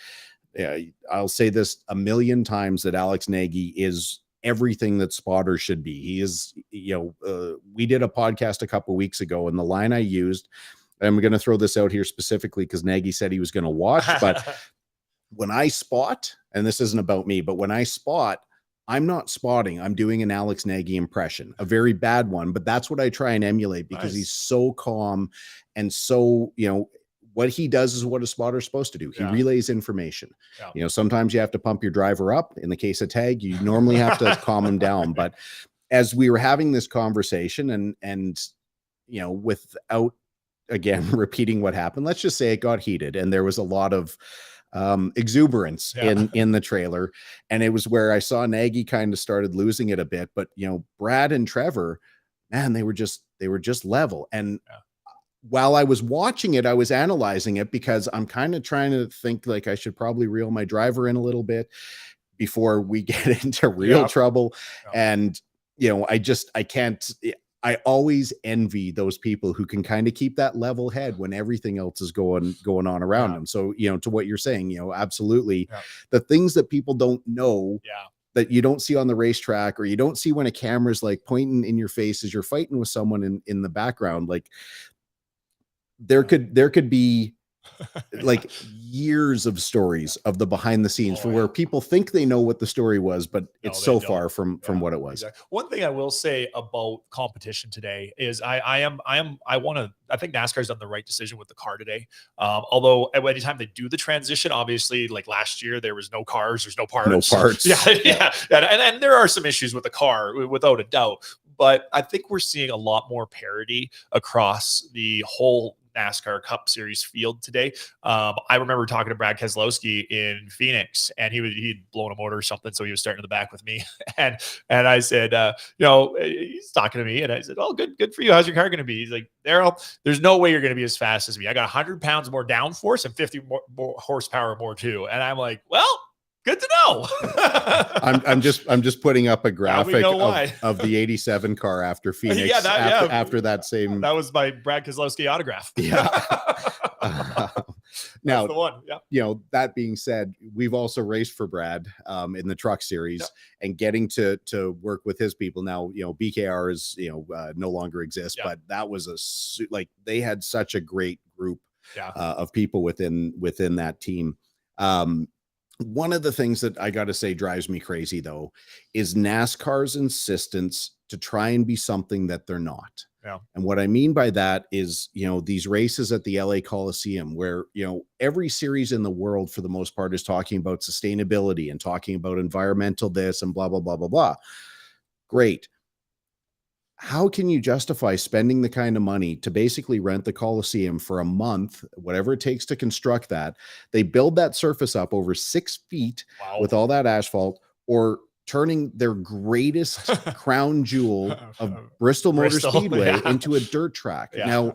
I'll say this a million times, that Alex Nagy is everything that spotter should be. He is, we did a podcast a couple weeks ago, and the line I used, I'm going to throw this out here specifically because Nagy said he was going to watch, but when I spot, and this isn't about me, but when I spot, I'm not spotting, I'm doing an Alex Nagy impression, a very bad one, but that's what I try and emulate because he's so calm and so, what he does is what a spotter's supposed to do. He relays information. Sometimes you have to pump your driver up. In the case of tag, you normally have to calm him down. But as we were having this conversation and without, again, repeating what happened, let's just say it got heated and there was a lot of exuberance in the trailer. And it was where I saw Nagy kind of started losing it a bit, but Brad and Trevor, man, they were just level. And while I was watching it, I was analyzing it because I'm kind of trying to think like I should probably reel my driver in a little bit before we get into real trouble. And, I can't, I always envy those people who can kind of keep that level head when everything else is going on around them. So, to what you're saying, absolutely the things that people don't know that you don't see on the racetrack, or you don't see when a camera's like pointing in your face as you're fighting with someone in the background, like there could be like years of stories of the behind the scenes where people think they know what the story was, but it's so far from what it was. Exactly. One thing I will say about competition today is I think NASCAR's done the right decision with the car today. Although anytime they do the transition, obviously like last year, there was no cars, there's no parts. Yeah. And there are some issues with the car without a doubt, but I think we're seeing a lot more parity across the whole NASCAR Cup Series field today. I remember talking to Brad Keselowski in Phoenix, and he'd blown a motor or something, so he was starting in the back with me. and I said, he's talking to me, and I said, "Oh, good for you. How's your car going to be?" He's like, "Darryl, there's no way you're going to be as fast as me. I got 100 pounds more downforce and 50 more horsepower more too." And I'm like, "Well, good to know." I'm just putting up a graphic of the 87 car after Phoenix. After that same. That was my Brad Keselowski autograph. Now, the one. That being said, we've also raced for Brad in the truck series and getting to work with his people. Now, BKR is, no longer exists, but that was they had such a great group of people within that team. One of the things that I got to say drives me crazy, though, is NASCAR's insistence to try and be something that they're not. And what I mean by that is, these races at the LA Coliseum where, every series in the world, for the most part, is talking about sustainability and talking about environmental this and blah, blah, blah, blah, blah. Great. How can you justify spending the kind of money to basically rent the Coliseum for a month, whatever it takes to construct that? They build that surface up over 6 feet with all that asphalt, or turning their greatest crown jewel of Bristol Motor Speedway into a dirt track. Now,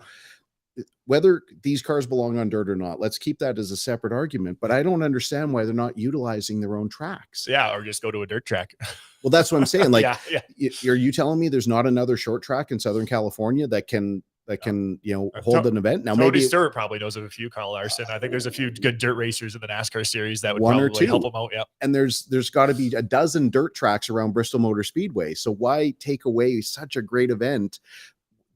whether these cars belong on dirt or not, let's keep that as a separate argument, but I don't understand why they're not utilizing their own tracks. Or just go to a dirt track. Well, that's what I'm saying. Like, are you telling me there's not another short track in Southern California that can hold an event? Now, Tony maybe Stewart probably knows of a few. Carl Larson. I think there's a few good dirt racers in the NASCAR series that would one or probably two help them out. And there's got to be a dozen dirt tracks around Bristol Motor Speedway. So why take away such a great event?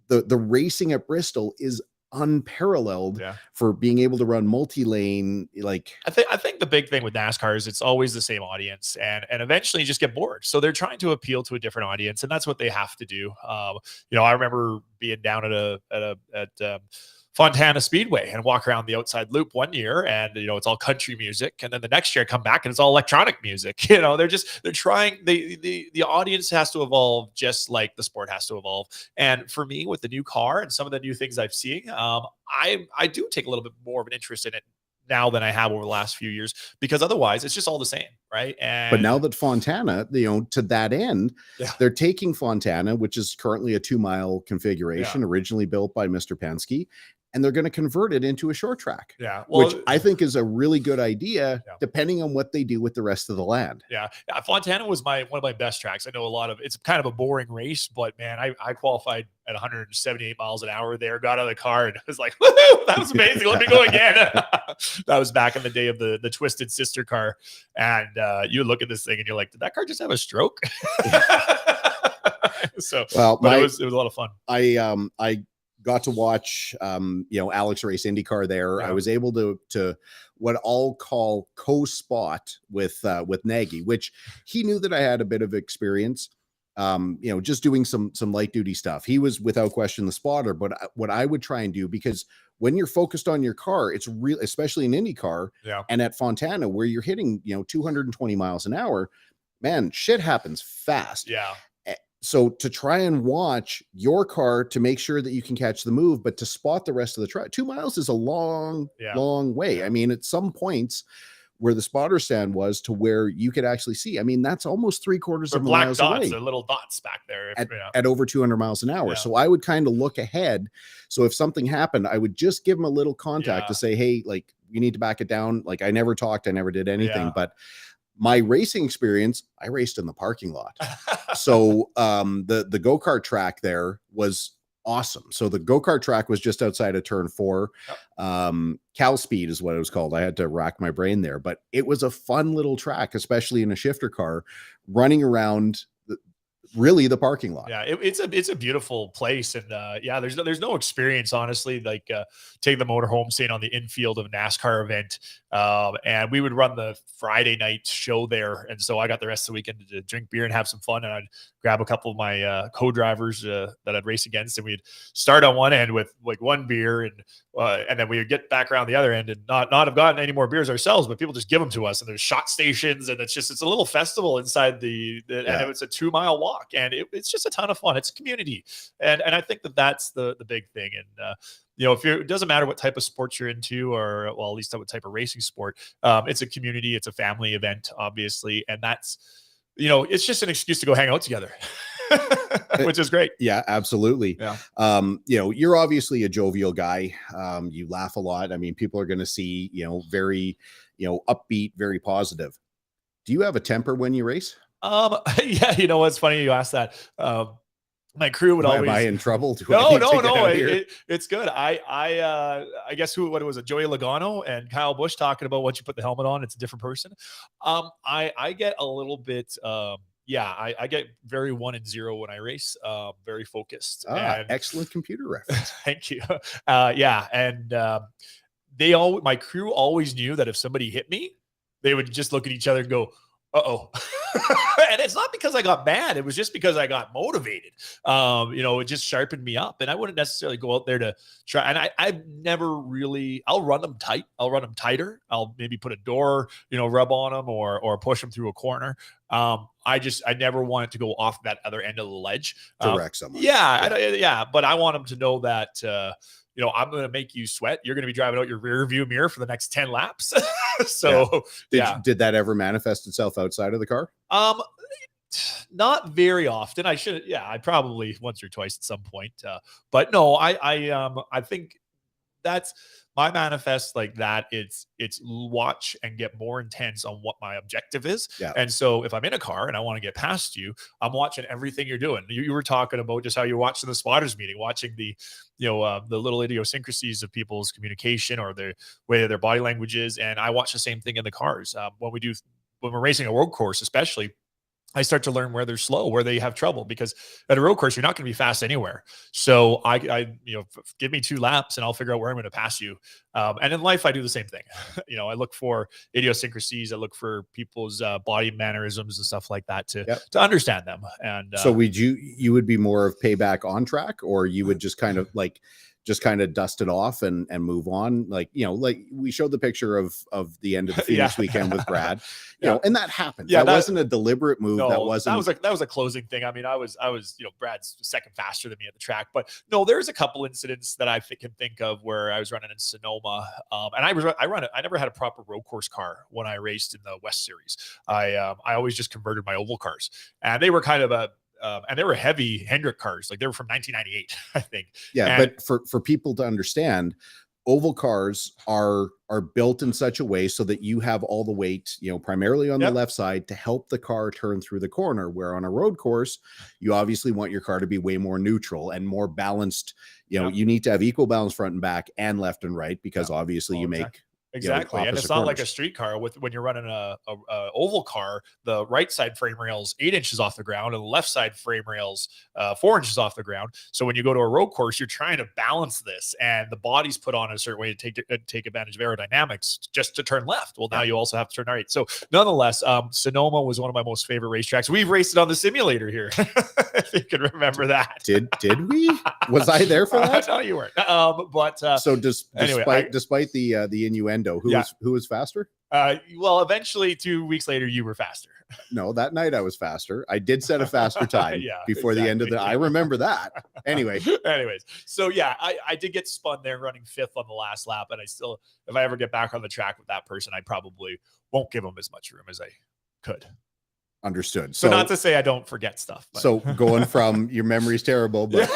The racing at Bristol is unparalleled for being able to run multi-lane. Like, I think the big thing with NASCAR is it's always the same audience, and eventually you just get bored. So they're trying to appeal to a different audience, and that's what they have to do. I remember being down at Fontana Speedway and walk around the outside loop one year, and it's all country music, and then the next year I come back and it's all electronic music. They're trying. The audience has to evolve just like the sport has to evolve. And for me, with the new car and some of the new things I've seen, I do take a little bit more of an interest in it now than I have over the last few years, because otherwise it's just all the same, right? But now that Fontana, to that end, they're taking Fontana, which is currently a 2-mile configuration, originally built by Mr. Penske, and they're going to convert it into a short track. Yeah. Well, which I think is a really good idea, yeah, depending on what they do with the rest of the land. yeah. Fontana was one of my best tracks. I know it's kind of a boring race, but man, I qualified at 178 miles an hour there, got out of the car and was like, woohoo, that was amazing. Let me go again. That was back in the day of the Twisted Sister car. And you look at this thing and you're like, did that car just have a stroke? So, well, it was a lot of fun. I got to watch, Alex race IndyCar there. Yeah. I was able to what I'll call co-spot with Nagy, which he knew that I had a bit of experience, just doing some light duty stuff. He was without question the spotter, but what I would try and do, because when you're focused on your car, it's real, especially in IndyCar, and at Fontana where you're hitting, 220 miles an hour, man, shit happens fast. Yeah. So to try and watch your car to make sure that you can catch the move, but to spot the rest of the track, 2 miles is a long way. Yeah. I mean, at some points where the spotter stand was to where you could actually see, I mean, that's almost 3/4 of a mile away. The little dots back there at over 200 miles an hour. Yeah. So I would kind of look ahead. So if something happened, I would just give them a little contact to say, hey, like, you need to back it down. Like, I never talked, I never did anything, but my racing experience, I raced in the parking lot. So the go-kart track there was awesome. So the go-kart track was just outside of turn 4. Cal Speed is what it was called. I had to rack my brain there, but it was a fun little track, especially in a shifter car, running around really the parking lot. Yeah, it's a beautiful place, and there's no experience, honestly, like taking the motorhome, staying on the infield of a NASCAR event, and we would run the Friday night show there, and so I got the rest of the weekend to drink beer and have some fun, and I'd grab a couple of my co-drivers that I'd race against, and we'd start on one end with like one beer, and then we would get back around the other end and not have gotten any more beers ourselves, but people just give them to us, and there's shot stations, and it's a little festival inside and it's a 2-mile walk. And it's just a ton of fun. It's a community. And I think that's the big thing. And, it doesn't matter what type of sports you're into, or, well, at least what type of racing sport, it's a community, it's a family event, obviously. And that's, it's just an excuse to go hang out together, which is great. Yeah, absolutely. Yeah. You're obviously a jovial guy. You laugh a lot. I mean, people are going to see, very, upbeat, very positive. Do you have a temper when you race? Yeah, it's funny you asked that. My crew would always. Am I in trouble? No. It's good. I guess what it was, Joey Logano and Kyle Busch talking about once you put the helmet on, it's a different person. I get a little bit. I get very 1 and 0 when I race. Very focused. Excellent computer reference. Thank you. And my crew always knew that if somebody hit me, they would just look at each other and go, uh-oh. And it's not because I got mad. It was just because I got motivated. It just sharpened me up, and I wouldn't necessarily go out there to try. And I've never really, I'll run them tight. I'll run them tighter. I'll maybe put a door, rub on them or push them through a corner. I never want it to go off that other end of the ledge. To wreck someone. But I want them to know that, I'm going to make you sweat. You're going to be driving out your rear view mirror for the next 10 laps. So did that ever manifest itself outside of the car? Not very often. I probably once or twice at some point. But no, I think that's my manifest like that. It's watch and get more intense on what my objective is. Yeah. And so if I'm in a car and I want to get past you, I'm watching everything you're doing. You were talking about just how you're watching the spotters meeting, watching the little idiosyncrasies of people's communication or the way their body language is. And I watch the same thing in the cars. When we're racing a road course, especially, I start to learn where they're slow, where they have trouble, because at a road course, you're not going to be fast anywhere. So give me 2 laps and I'll figure out where I'm going to pass you. And in life, I do the same thing. I look for idiosyncrasies. I look for people's body mannerisms and stuff like that to understand them. And so you would be more of payback on track, or you would just kind of dust it off and move on. Like we showed the picture of the end of the Phoenix weekend with Brad, and that happened. That wasn't a deliberate move. No, that was a closing thing. I mean, I was, Brad's second faster than me at the track, but no, there's a couple incidents that I can think of where I was running in Sonoma. And I never had a proper road course car when I raced in the West Series. I always just converted my oval cars, and they were kind of and they were heavy Hendrick cars. Like they were from 1998, I think. Yeah, And but for people to understand, oval cars are built in such a way so that you have all the weight, primarily on the left side to help the car turn through the corner, where on a road course, you obviously want your car to be way more neutral and more balanced. You need to have equal balance front and back and left and right, because obviously you make exactly. And it's not corners. like a street car when you're running a oval car, the right side frame rails 8 inches off the ground and the left side frame rails 4 inches off the ground. So when you go to a road course, you're trying to balance this, and the body's put on a certain way to take advantage of aerodynamics just to turn left. Well, now you also have to turn right. So nonetheless, Sonoma was one of my most favorite racetracks. We've raced it on the simulator here. If you can remember that. Did we? Was I there for that? No, you weren't. So anyway, despite the innuendo, who was faster? Well, eventually 2 weeks later, you were faster. No, that night I was faster. I did set a faster time before the end of I remember that. Anyways, so I did get spun there running 5th on the last lap, and I still, if I ever get back on the track with that person, I probably won't give them as much room as I could. Understood. So not to say I don't forget stuff. But. So going from your memory's terrible, but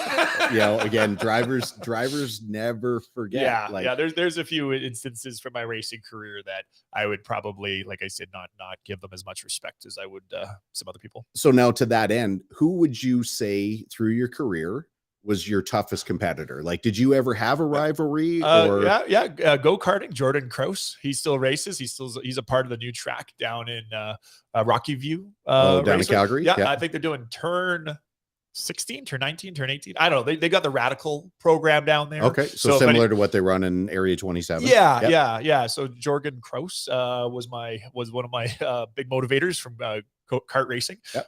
again, drivers never forget. There's a few instances from my racing career that I would probably, like I said, not give them as much respect as I would some other people. So now to that end, who would you say through your career was your toughest competitor? Like, did you ever have a rivalry? Go-karting, Jordan Krause. He still races. He's a part of the new track down in Rocky View. Down in Calgary. Yeah, I think they're doing turn 16, turn 19, turn 18. I don't know. They got the Radical program down there. Okay, so similar to what they run in Area 27. Yeah. So Jordan Krause was one of my big motivators from kart racing. Yep.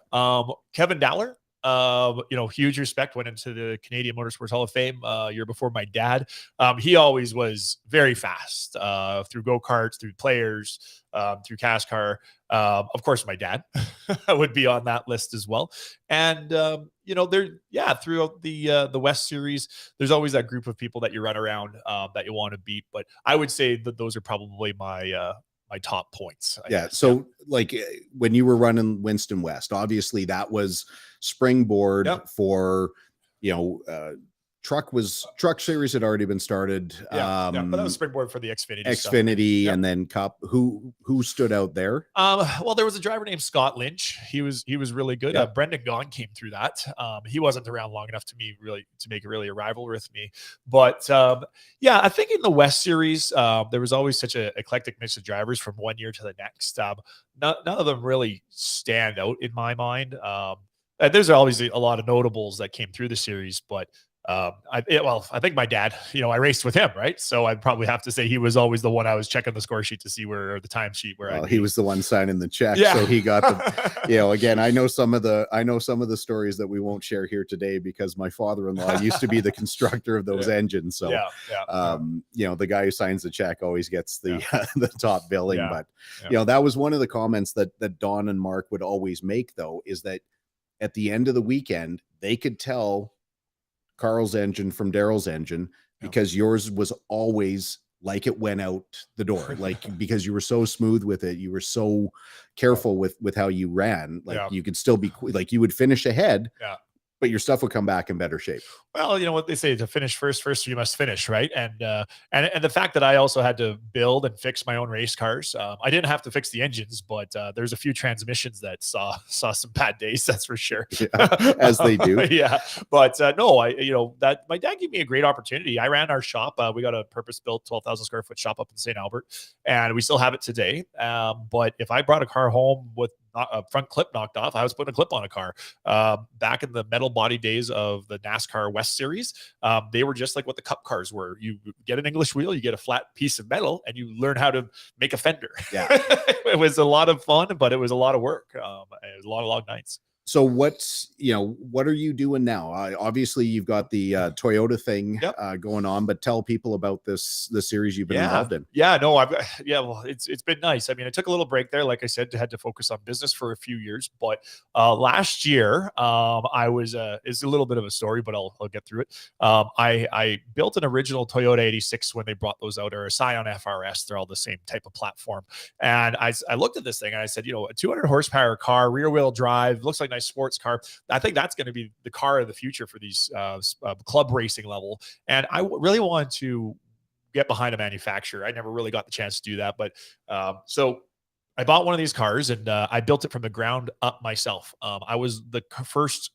Kevin Dowler. Huge respect, went into the Canadian Motorsports Hall of Fame year before my dad. He always was very fast through go-karts, through players, through CASCAR. Of course, my dad would be on that list as well. And, throughout the West Series, there's always that group of people that you run around that you want to beat. But I would say that those are probably my top points. I guess. So like when you were running Winston West, obviously that was springboard for, truck series had already been started. But that was springboard for the Xfinity and then Cup. Who stood out there? Well, there was a driver named Scott Lynch. He was really good. Brendan Gaughan came through that. He wasn't around long enough to make it really a rival with me. But I think in the West Series, there was always such an eclectic mix of drivers from one year to the next. None of them really stand out in my mind. And there's obviously a lot of notables that came through the series, but I think my dad, I raced with him, right? So I'd probably have to say he was always the one I was checking the score sheet to see or the time sheet where he was the one signing the check. So he got the, again, I know some of the stories that we won't share here today because my father-in-law used to be the constructor of those engines. So, the guy who signs the check always gets the, the top billing. But, that was one of the comments that Don and Mark would always make though, is that at the end of the weekend, they could tell Carl's engine from Daryl's engine because yours was always like it went out the door, like because you were so smooth with it, you were so careful with how you ran, like you could still be like you would finish ahead, but your stuff would come back in better shape. Well, you know what they say, to finish first you must finish, right? And the fact that I also had to build and fix my own race cars. I didn't have to fix the engines, but there's a few transmissions that saw some bad days, that's for sure. As they do. But that my dad gave me a great opportunity. I ran our shop. We got a purpose-built 12,000 square foot shop up in St. Albert, and we still have it today. But if I brought a car home with a front clip knocked off, I was putting a clip on a car. Back in the metal body days of the NASCAR West Series, they were just like what the Cup cars were. You get an English wheel, you get a flat piece of metal, and you learn how to make a fender. It was a lot of fun, but it was a lot of work. It was a lot of long nights. So what are you doing now? Obviously you've got the Toyota thing going on, but tell people about the series you've been involved in. Well, it's been nice. I mean, I took a little break there. Like I said, had to focus on business for a few years, but last year I was, it's a little bit of a story, but I'll get through it. I built an original Toyota 86 when they brought those out, or a Scion FRS. They're all the same type of platform. And I looked at this thing and I said, a 200 horsepower car, rear wheel drive, looks like nice sports car. I think that's going to be the car of the future for these club racing level. And I really want to get behind a manufacturer. I never really got the chance to do that, but so I bought one of these cars and I built it from the ground up myself. I was the first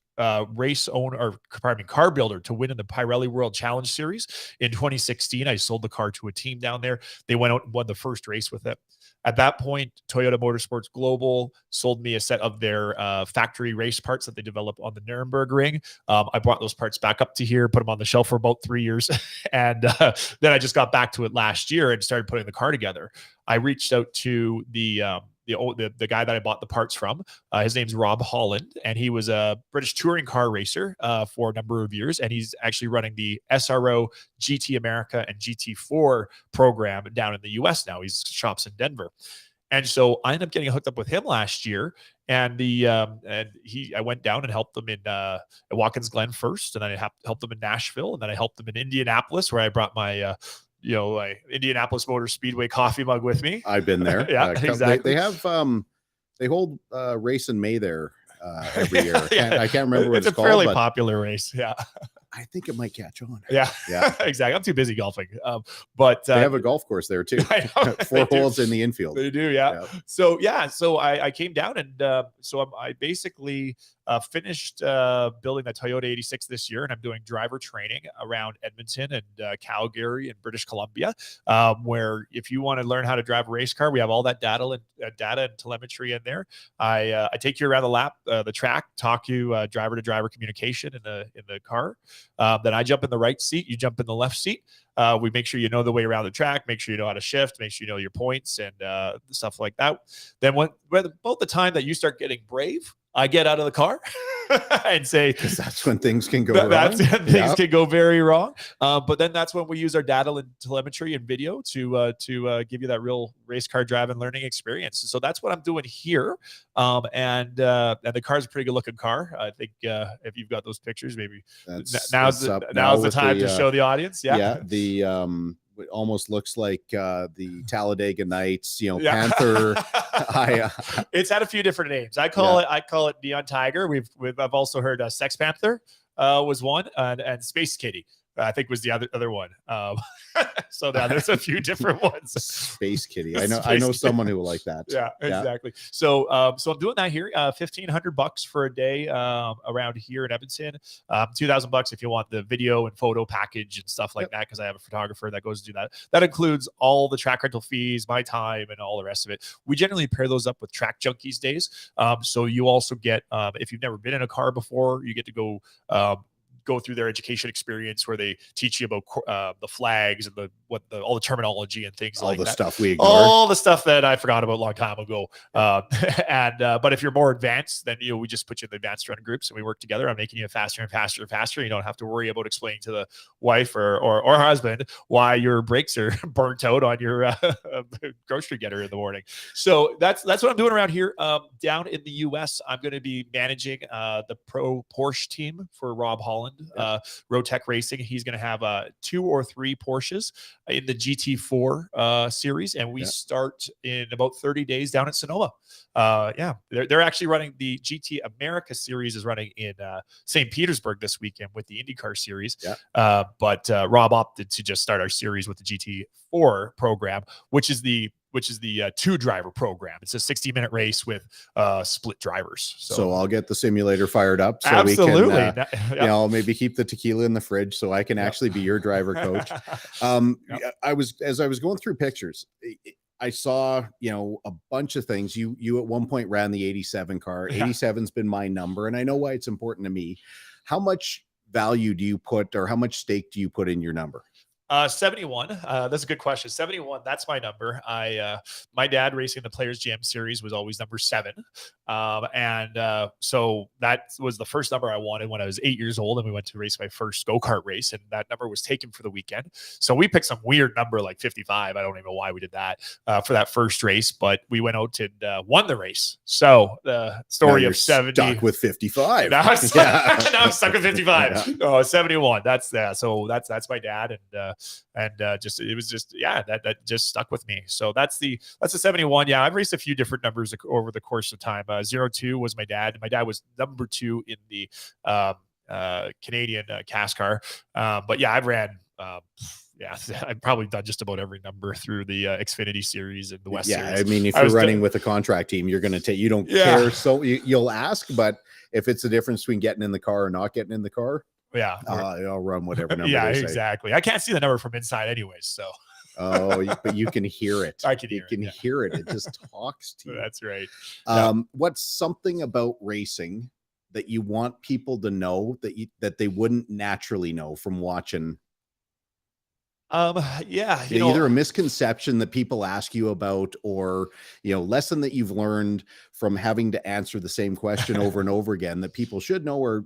race owner, or pardon me, car builder to win in the Pirelli World Challenge Series in 2016. I sold the car to a team down there. They went out and won the first race with it. At that point, Toyota Motorsports Global sold me a set of their factory race parts that they develop on the Nuremberg ring. I brought those parts back up to here, put them on the shelf for about 3 years. And then I just got back to it last year and started putting the car together. I reached out to the guy that I bought the parts from. His name's Rob Holland, and he was a British touring car racer for a number of years. And he's actually running the SRO GT America and GT4 program down in the US now. He's shops in Denver. And so I ended up getting hooked up with him last year. And I went down and helped them in Watkins Glen first, and then I helped them in Nashville, and then I helped them in Indianapolis, where I brought my my Indianapolis Motor Speedway coffee mug with me. I've been there. Yeah, exactly. They have they hold race in May there every year. I can't remember what it's called. It's a fairly popular race. Yeah. I think it might catch on. Yeah. Exactly. I'm too busy golfing. But they have a golf course there too. I know, 4 holes in the infield. They do. Yeah. So I came down and I basically finished building the Toyota 86 this year, and I'm doing driver training around Edmonton and Calgary and British Columbia, where if you want to learn how to drive a race car, we have all that data and telemetry in there. I take you around the track, talk you driver to driver communication in the car. Then I jump in the right seat, you jump in the left seat. We make sure you know the way around the track, make sure you know how to shift, make sure you know your points and stuff like that. Then about the time that you start getting brave, I get out of the car and say, because that's when things can go wrong. Things can go very wrong. But then that's when we use our data and telemetry and video to give you that real race car driving learning experience. So that's what I'm doing here. And the car's a pretty good looking car. I think if you've got those pictures, maybe now's the time to show the audience. Yeah. It almost looks like the Talladega Nights, Panther. It's had a few different names. I call it Neon Tiger. I've also heard Sex Panther was one, and Space Kitty, I think, was the other one. So now there's a few different ones. Space Kitty. I know someone who will like that. Yeah, exactly. So I'm doing that here. $1,500 for a day around here in Edmonton. $2,000 if you want the video and photo package and stuff like that, because I have a photographer that goes to do that. That includes all the track rental fees, my time, and all the rest of it. We generally pair those up with Track Junkies days. So you also get, if you've never been in a car before, you get to go through their education experience where they teach you about the flags and all the terminology and things like that. All the stuff we ignore. All the stuff that I forgot about a long time ago. But if you're more advanced, then we just put you in the advanced run groups and we work together on making you faster and faster and faster. You don't have to worry about explaining to the wife or husband why your brakes are burnt out on your grocery getter in the morning. So that's what I'm doing around here. Down in the US, I'm going to be managing the pro Porsche team for Rob Holland. Rotec Racing. He's going to have 2 or 3 Porsches in the GT4 series, and we start in about 30 days down at Sonoma. They're actually running the GT America series is running in St. Petersburg this weekend with the IndyCar series. But Rob opted to just start our series with the GT4 program, which is the 2-driver program. It's a 60-minute race with split drivers. So I'll get the simulator fired up so absolutely. We can maybe keep the tequila in the fridge so I can actually be your driver coach. As I was going through pictures, I saw, a bunch of things. You at one point ran the 87 car. 87's been my number, and I know why it's important to me. How much value do you put, or how much stake do you put in your number? 71. That's a good question. 71. That's my number. My dad racing the Players Jam series was always number 7. So that was the first number I wanted when I was 8 years old, and we went to race my first go-kart race, and that number was taken for the weekend. So we picked some weird number like 55. I don't even know why we did that for that first race, but we went out and won the race. So the story of 70 stuck with 55. Now I'm stuck with 55. 71. So that's my dad. And just, it was just, yeah, that just stuck with me. So that's the 71. Yeah, I've raced a few different numbers over the course of time. 02 was my dad. My dad was number 2 in the Canadian cast car. But yeah, I've ran. Yeah, I've probably done just about every number through the Xfinity series and the West Yeah, series. I mean, if you're running with a contract team, you're going to take, you don't care. So you'll ask, but if it's the difference between getting in the car or not getting in the car, yeah, I'll run whatever number. Yeah, they say. exactly. I can't see the number from inside anyways. So. Oh, but you can hear it. I can hear it. It just talks to you. That's right. What's something about racing that you want people to know that they wouldn't naturally know from watching? Yeah, either a misconception that people ask you about, or lesson that you've learned from having to answer the same question over and over again that people should know, or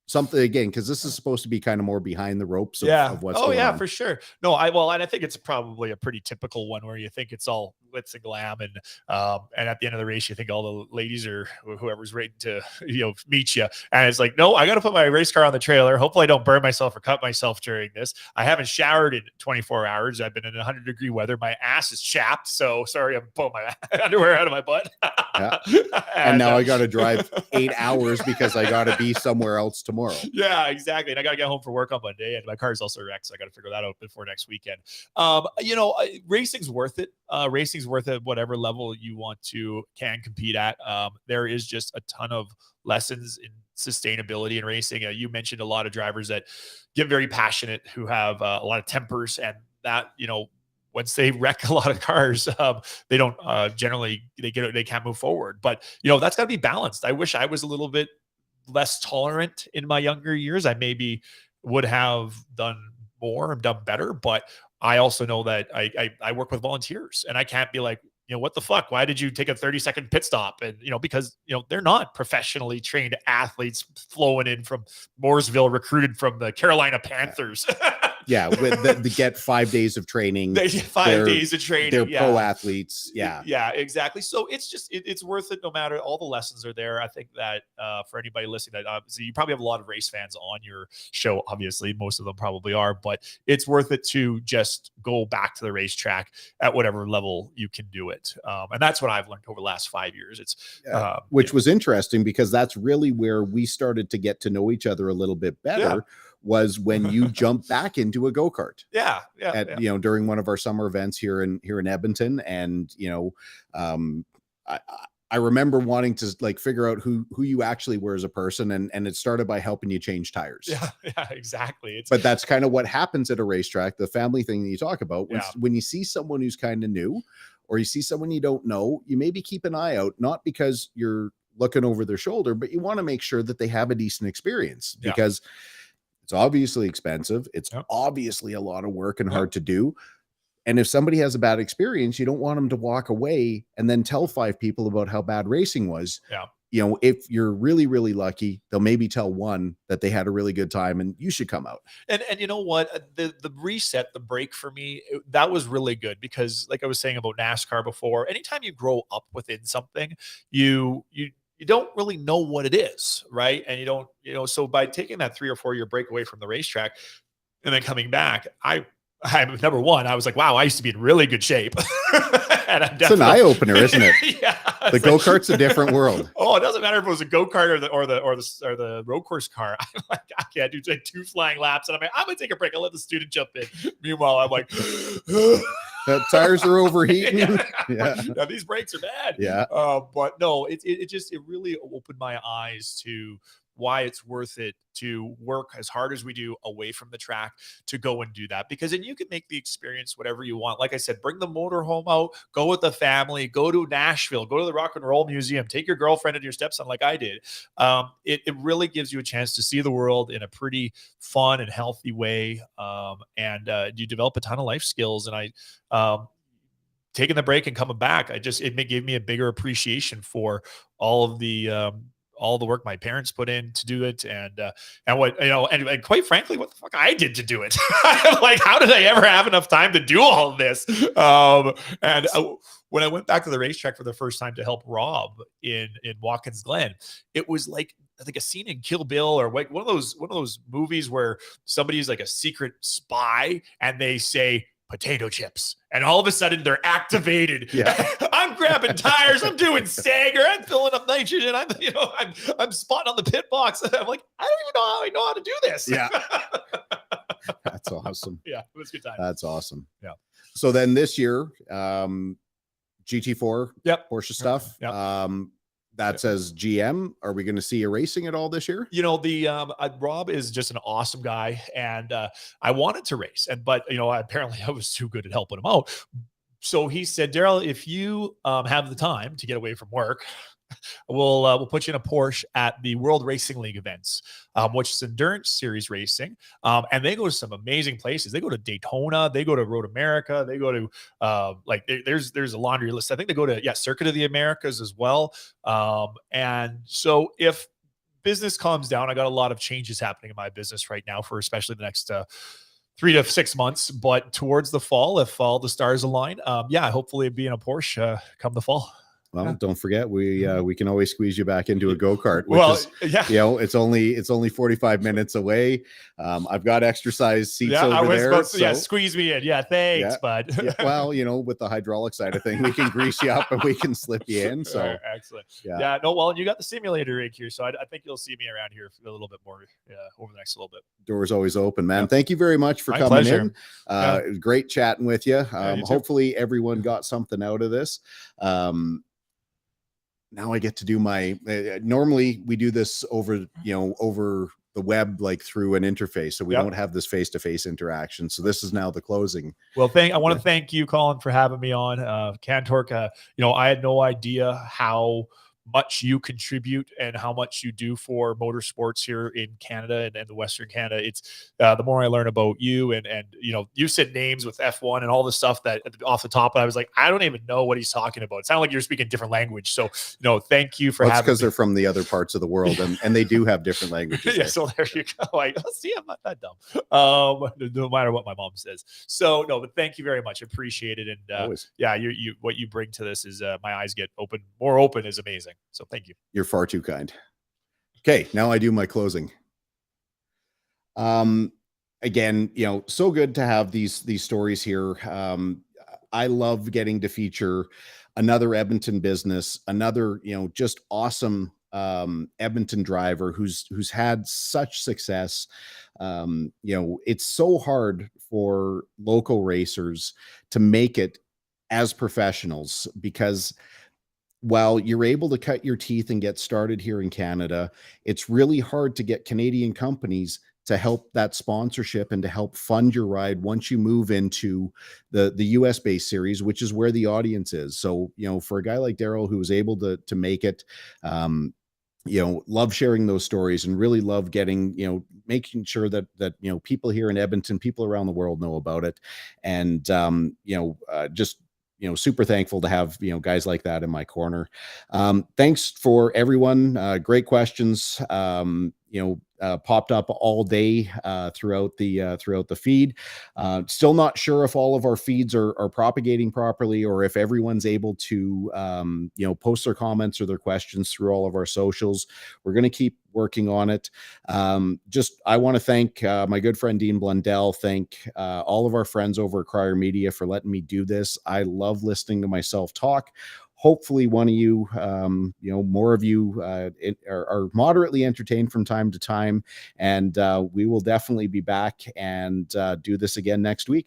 something, again, because this is supposed to be kind of more behind the ropes of what's going on. For sure. No, and I think it's probably a pretty typical one where you think it's all glitz and glam, and at the end of the race you think all the ladies or whoever's waiting to meet you, and it's like, no, I got to put my race car on the trailer. Hopefully I don't burn myself or cut myself during this. I haven't showered in 24 hours. I've been in 100-degree weather. My ass is chapped, so sorry, I'm pulling my underwear out of my butt. and now I got to drive 8 hours because I got to be somewhere else tomorrow. Yeah, exactly. And I got to get home from work on Monday, and my car's also wrecked, so I got to figure that out before next weekend. Racing's worth it. Racing's worth it, whatever level you can compete at. There is just a ton of lessons in sustainability in racing. You mentioned a lot of drivers that get very passionate, who have a lot of tempers, and that, once they wreck a lot of cars, they don't generally, they can't move forward. But that's got to be balanced. I wish I was a little bit less tolerant in my younger years. I maybe would have done more and done better, but I also know that I work with volunteers, and I can't be like, what the fuck? Why did you take a 30-second pit stop? And, because, they're not professionally trained athletes flowing in from Mooresville, recruited from the Carolina Panthers. Yeah, with the get 5 days of training. They get 5 days of training. They're pro athletes. Yeah. Yeah, exactly. So it's just, it's worth it no matter. All the lessons are there. I think that for anybody listening, that obviously you probably have a lot of race fans on your show. Obviously, most of them probably are, but it's worth it to just go back to the racetrack at whatever level you can do it. And that's what I've learned over the last 5 years. It's which was interesting, because that's really where we started to get to know each other a little bit better. Yeah. Was when you jump back into a go-kart. Yeah. During one of our summer events here in Edmonton. And, I remember wanting to figure out who you actually were as a person. And it started by helping you change tires. Yeah, exactly. But that's kind of what happens at a racetrack, the family thing that you talk about. When you see someone who's kind of new, or you see someone you don't know, you maybe keep an eye out, not because you're looking over their shoulder, but you want to make sure that they have a decent experience, because it's obviously expensive. It's obviously a lot of work and hard to do. And if somebody has a bad experience, you don't want them to walk away and then tell 5 people about how bad racing was. Yeah. If you're really, really lucky, they'll maybe tell one that they had a really good time and you should come out. And you know what? The reset, the break for me, that was really good, because like I was saying about NASCAR before, anytime you grow up within something, you don't really know what it is, right? And you don't, so by taking that 3 or 4 year break away from the racetrack and then coming back, I'm number one, I was like, wow, I used to be in really good shape. And it's an eye opener, isn't it? Yeah. The go-kart's a different world. Oh, it doesn't matter if it was a go-kart or the road course car. I'm like, I can't do 2 flying laps. And I'm like, I'm going to take a break. I'll let the student jump in. Meanwhile, I'm like, the tires are overheating. Yeah, these brakes are bad. Yeah. But no, it really opened my eyes to why it's worth it to work as hard as we do away from the track to go and do that, because then you can make the experience whatever you want. Like I said, bring the motorhome out, go with the family, go to Nashville, go to the Rock and Roll Museum, take your girlfriend and your stepson like I did. It really gives you a chance to see the world in a pretty fun and healthy way. And you develop a ton of life skills. And I, taking the break and coming back, it gave me a bigger appreciation for all of the all the work my parents put in to do it, and what, and quite frankly, what the fuck I did to do it. Like, how did I ever have enough time to do all of this? When I went back to the racetrack for the first time to help Rob in Watkins Glen, it was like, I think, a scene in Kill Bill, or like one of those movies where somebody's like a secret spy and they say potato chips, and all of a sudden they're activated. Yeah. I'm grabbing tires, I'm doing stagger, I'm filling up nitrogen, I'm spotting on the pit box. I'm like, I don't even know how I know how to do this. Yeah. That's awesome. Yeah, it was a good time. That's awesome. Yeah. So then this year, GT4, yep, Porsche stuff. Yep. That says GM. Are we going to see you racing at all this year? Rob is just an awesome guy, and I wanted to race, but apparently I was too good at helping him out. So he said, Daryl, if you have the time to get away from work, we'll put you in a Porsche at the World Racing League events, which is endurance series racing. And they go to some amazing places. They go to Daytona, they go to Road America, they go to there's a laundry list. I think they go to Circuit of the Americas as well. And so if business calms down, I got a lot of changes happening in my business right now for especially the next 3 to 6 months. But towards the fall, if all the stars align, hopefully it'd be in a Porsche come the fall. Well, don't forget, we can always squeeze you back into a go-kart, it's only 45 minutes away. I've got exercise seats over there. Squeeze me in. Yeah, thanks, bud. Well, with the hydraulic side of things, we can grease you up and we can slip you in. So excellent. And you got the simulator rig here, so I think you'll see me around here a little bit more over the next little bit. Doors always open, man. Thank you very much for coming in. It was great chatting with you. You hopefully everyone got something out of this. Now I get to do my, normally we do this over the web, like through an interface. So we don't have this face-to-face interaction. So this is now the closing. Well, I want to thank you, Colin, for having me on. Cantork, I had no idea how much you contribute and how much you do for motorsports here in Canada and the Western Canada. It's the more I learn about you and you said names with F1 and all the stuff that off the top, I was like, I don't even know what he's talking about. It sounded like you're speaking different language. So, thank you for having me. Because they're from the other parts of the world and they do have different languages. So there you go. See, I'm not that dumb. No matter what my mom says. So no, but thank you very much. Appreciate it. And you what you bring to this is my eyes get more open is amazing. So thank you. You're far too kind. Okay, now I do my closing. Again, so good to have these stories here. I love getting to feature another Edmonton business, another, just awesome Edmonton driver who's had such success. It's so hard for local racers to make it as professionals, because while you're able to cut your teeth and get started here in Canada, it's really hard to get Canadian companies to help that sponsorship and to help fund your ride once you move into the US based series, which is where the audience is. So, for a guy like Daryl, who was able to make it, love sharing those stories and really love getting, making sure that people here in Edmonton, people around the world know about it. And, just super thankful to have, guys like that in my corner. Thanks for everyone. Great questions. Popped up all day throughout the feed. Still not sure if all of our feeds are propagating properly, or if everyone's able to post their comments or their questions through all of our socials. We're going to keep working on it. I want to thank my good friend Dean Blundell. Thank all of our friends over at Crier Media for letting me do this. I love listening to myself talk. Hopefully one of you, more of you are moderately entertained from time to time. And we will definitely be back and do this again next week.